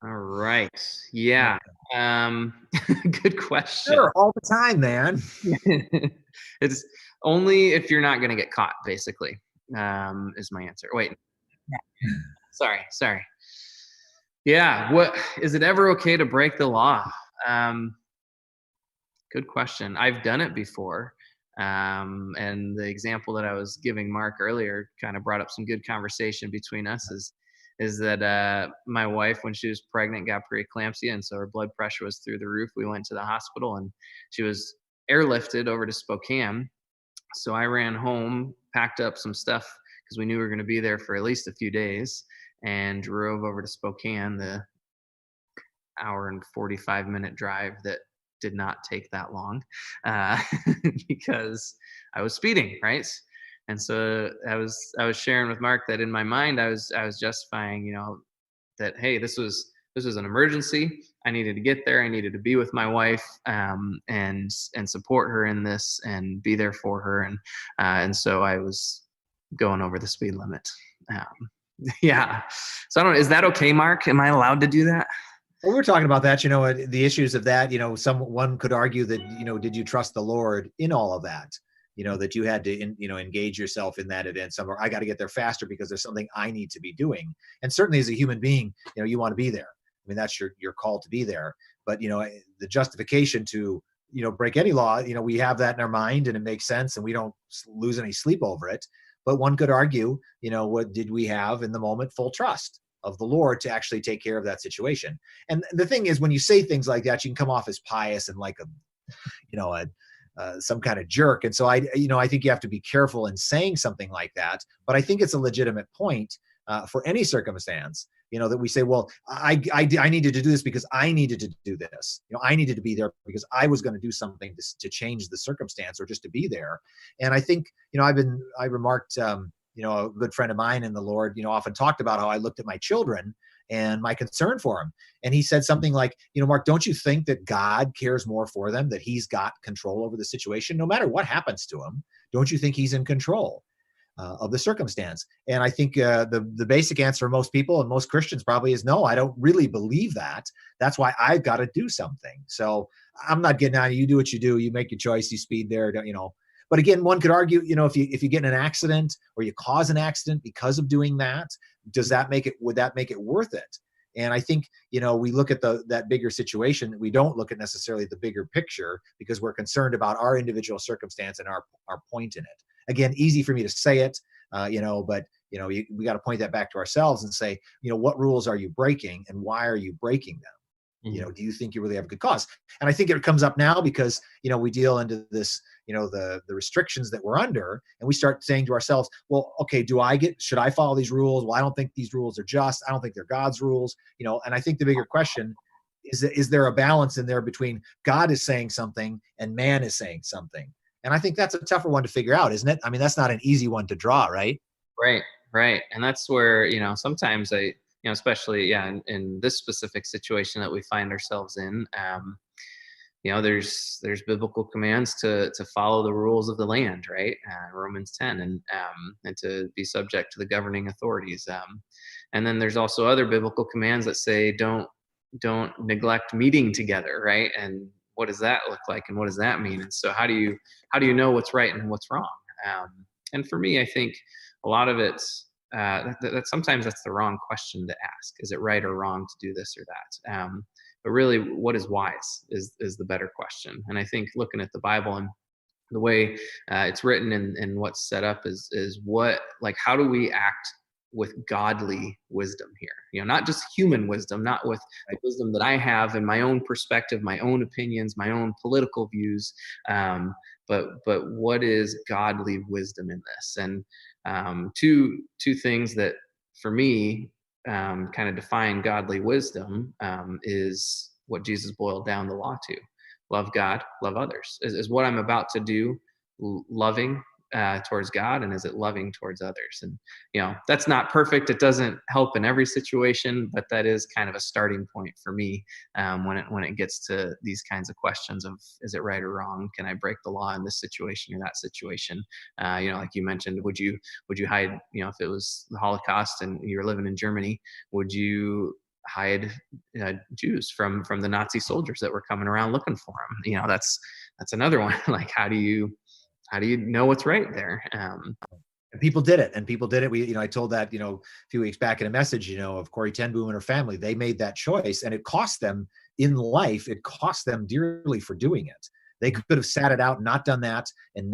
All right. Yeah. Good question. Sure, all the time, man. It's only if you're not going to get caught, basically, is my answer. Wait. Sorry. Yeah. Is it ever okay to break the law? Good question. I've done it before. And the example that I was giving Mark earlier kind of brought up some good conversation between us is that my wife, when she was pregnant, got preeclampsia, and so her blood pressure was through the roof. We went to the hospital, and she was airlifted over to Spokane. So I ran home, packed up some stuff because we knew we were going to be there for at least a few days, and drove over to Spokane, the hour and 45-minute drive that did not take that long because I was speeding, right? And so I was sharing with Mark that in my mind I was justifying, that hey, this was an emergency. I needed to get there. I needed to be with my wife and support her in this and be there for her. And so I was going over the speed limit. Yeah. So is that okay, Mark? Am I allowed to do that? Well, we're talking about that, the issues of that, someone could argue that, did you trust the Lord in all of that? That you had to, engage yourself in that event somewhere. I got to get there faster because there's something I need to be doing. And certainly as a human being, you want to be there. I mean, that's your call to be there. But, the justification to, break any law, we have that in our mind and it makes sense and we don't lose any sleep over it. But one could argue, what did we have in the moment? Full trust of the Lord to actually take care of that situation. And the thing is, when you say things like that, you can come off as pious and like some kind of jerk. And so I think you have to be careful in saying something like that. But I think it's a legitimate point for any circumstance, that we say, well, I needed to do this because I needed to do this. I needed to be there because I was going to do something to change the circumstance or just to be there. And I think, I remarked, a good friend of mine in the Lord, often talked about how I looked at my children and my concern for them. And he said something like, Mark, don't you think that God cares more for them, that he's got control over the situation? No matter what happens to him, don't you think he's in control of the circumstance? And I think the basic answer for most people and most Christians probably is no, I don't really believe that. That's why I've got to do something. So I'm not getting on you. Do what you do. You make your choice. You speed there, But again, one could argue, if you get in an accident or you cause an accident because of doing that, would that make it worth it? And I think, we look at that bigger situation. We don't look at necessarily the bigger picture because we're concerned about our individual circumstance and our point in it. Again, easy for me to say it, but we got to point that back to ourselves and say, what rules are you breaking and why are you breaking them? Mm-hmm. Do you think you really have a good cause? And I think it comes up now because, we deal into this, the restrictions that we're under, and we start saying to ourselves, well, okay, should I follow these rules? Well, I don't think these rules are just, I don't think they're God's rules, and I think the bigger question is there a balance in there between God is saying something and man is saying something? And I think that's a tougher one to figure out, isn't it? I mean, that's not an easy one to draw, right? Right, right. And that's where, sometimes especially, in this specific situation that we find ourselves in, there's biblical commands to follow the rules of the land, right? Romans 10, and to be subject to the governing authorities. And then there's also other biblical commands that say don't neglect meeting together, right? And what does that look like, and what does that mean? And so how do you know what's right and what's wrong? And for me, I think a lot of it's that sometimes that's the wrong question to ask. Is it right or wrong to do this or that? But really, what is wise is the better question. And I think looking at the Bible and the way it's written and what's set up is how do we act with godly wisdom here? Not just human wisdom, not with the wisdom that I have in my own perspective, my own opinions, my own political views, but what is godly wisdom in this? And two things that for me kind of define godly wisdom is what Jesus boiled down the law to: love God, love others. Is what I'm about to do loving towards God, and is it loving towards others? And that's not perfect. It doesn't help in every situation, but that is kind of a starting point for me when it gets to these kinds of questions of, is it right or wrong? Can I break the law in this situation or that situation? Like you mentioned, would you hide? If it was the Holocaust and you're living in Germany, would you hide Jews from the Nazi soldiers that were coming around looking for them? That's another one. Like, how do you know what's right there? And people did it. We, I told that, a few weeks back in a message, of Corrie Ten Boom and her family. They made that choice, and it cost them in life. It cost them dearly for doing it. They could have sat it out and not done that and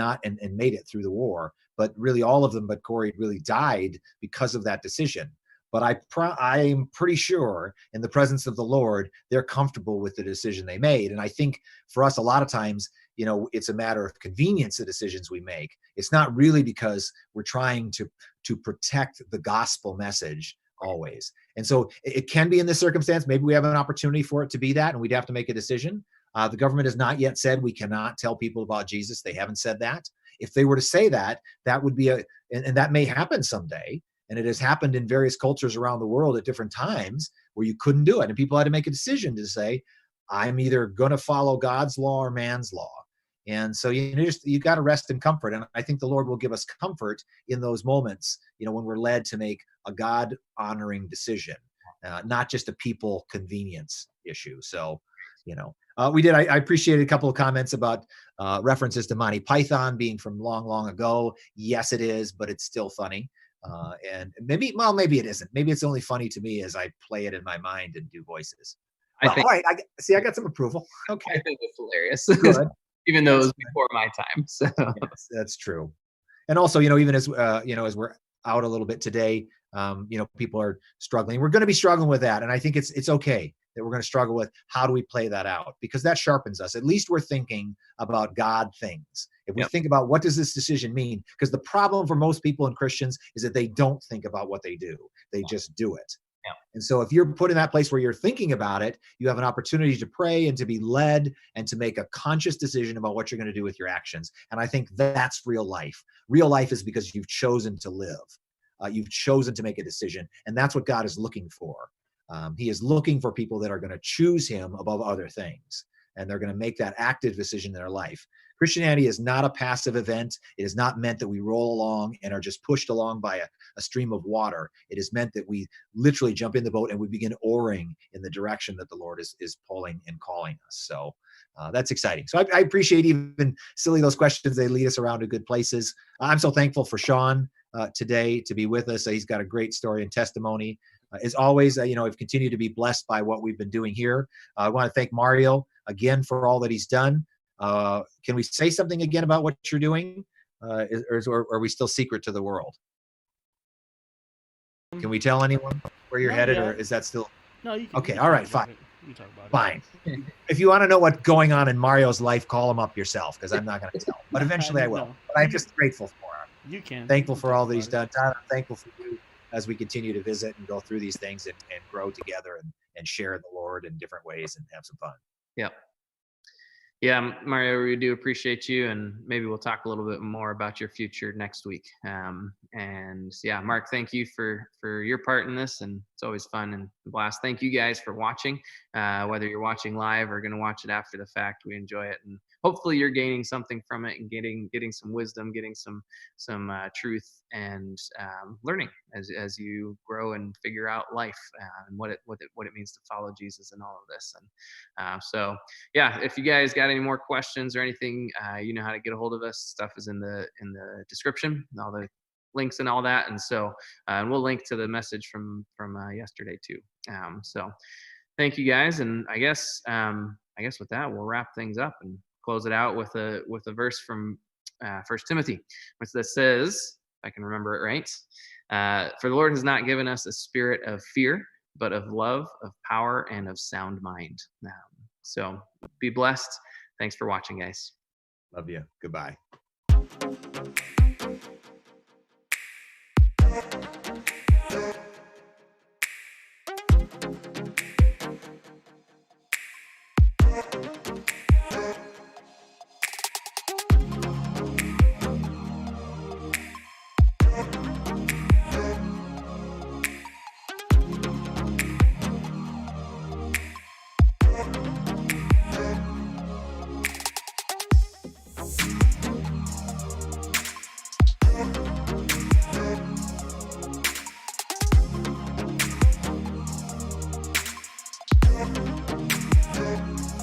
made it through the war. But really, all of them but Corrie really died because of that decision. But I'm pretty sure in the presence of the Lord, they're comfortable with the decision they made. And I think for us, a lot of times, it's a matter of convenience, the decisions we make. It's not really because we're trying to protect the gospel message always. And so it can be in this circumstance. Maybe we have an opportunity for it to be that, and we'd have to make a decision. The government has not yet said we cannot tell people about Jesus. They haven't said that. If they were to say that, that would be and that may happen someday. And it has happened in various cultures around the world at different times where you couldn't do it. And people had to make a decision to say, I'm either going to follow God's law or man's law. And so you got to rest in comfort. And I think the Lord will give us comfort in those moments, when we're led to make a God honoring decision, not just a people convenience issue. So, I appreciated a couple of comments about references to Monty Python being from long, long ago. Yes, it is, but it's still funny. And maybe it isn't. Maybe it's only funny to me as I play it in my mind and do voices. All right. I got some approval. Okay. I think it's hilarious. Good. Even though it was before my time. So yes, that's true. And also, even as as we're out a little bit today, people are struggling. We're going to be struggling with that. And I think it's okay that we're going to struggle with how do we play that out, because that sharpens us. At least we're thinking about God things. If we think about what does this decision mean, because the problem for most people and Christians is that they don't think about what they do. They just do it. Yeah. And so if you're put in that place where you're thinking about it, you have an opportunity to pray and to be led and to make a conscious decision about what you're going to do with your actions. And I think that's real life. Real life is because you've chosen to live. You've chosen to make a decision. And that's what God is looking for. He is looking for people that are going to choose him above other things. And they're going to make that active decision in their life. Christianity is not a passive event. It is not meant that we roll along and are just pushed along by a stream of water. It is meant that we literally jump in the boat and we begin oaring in the direction that the Lord is pulling and calling us. So that's exciting. So I appreciate even silly those questions. They lead us around to good places. I'm so thankful for Sean today to be with us. He's got a great story and testimony. As always, I've continued to be blessed by what we've been doing here. I want to thank Mario again for all that he's done. Can we say something again about what you're doing? Or are we still secret to the world? Can we tell anyone where you're headed, or is that still? No, you can. Okay, you all can right, talk fine. You talk about Fine. If you want to know what's going on in Mario's life, call him up yourself, because I'm not going to tell. But eventually I will. No. But I'm just grateful for him. You can. Thankful You for can all talk that he's about done. Todd, I'm thankful for you as we continue to visit and go through these things and grow together and share the Lord in different ways and have some fun. Yep. Yeah, Mario, we do appreciate you, and maybe we'll talk a little bit more about your future next week. And yeah, Mark, thank you for your part in this, and it's always fun and a blast. Thank you guys for watching, whether you're watching live or going to watch it after the fact. We enjoy it, and hopefully you're gaining something from it and getting some wisdom, getting some truth, and learning as you grow and figure out life and what it means to follow Jesus and all of this. And so yeah, if you guys got any more questions or anything, you know how to get a hold of us. Stuff is in the description, all the links and all that. And so, and we'll link to the message from yesterday too. So thank you guys. And I guess with that, we'll wrap things up and close it out with a verse from 1 Timothy, which that says, if I can remember it right, for the Lord has not given us a spirit of fear, but of love, of power, and of sound mind. So be blessed. Thanks for watching, guys. Love you. Goodbye.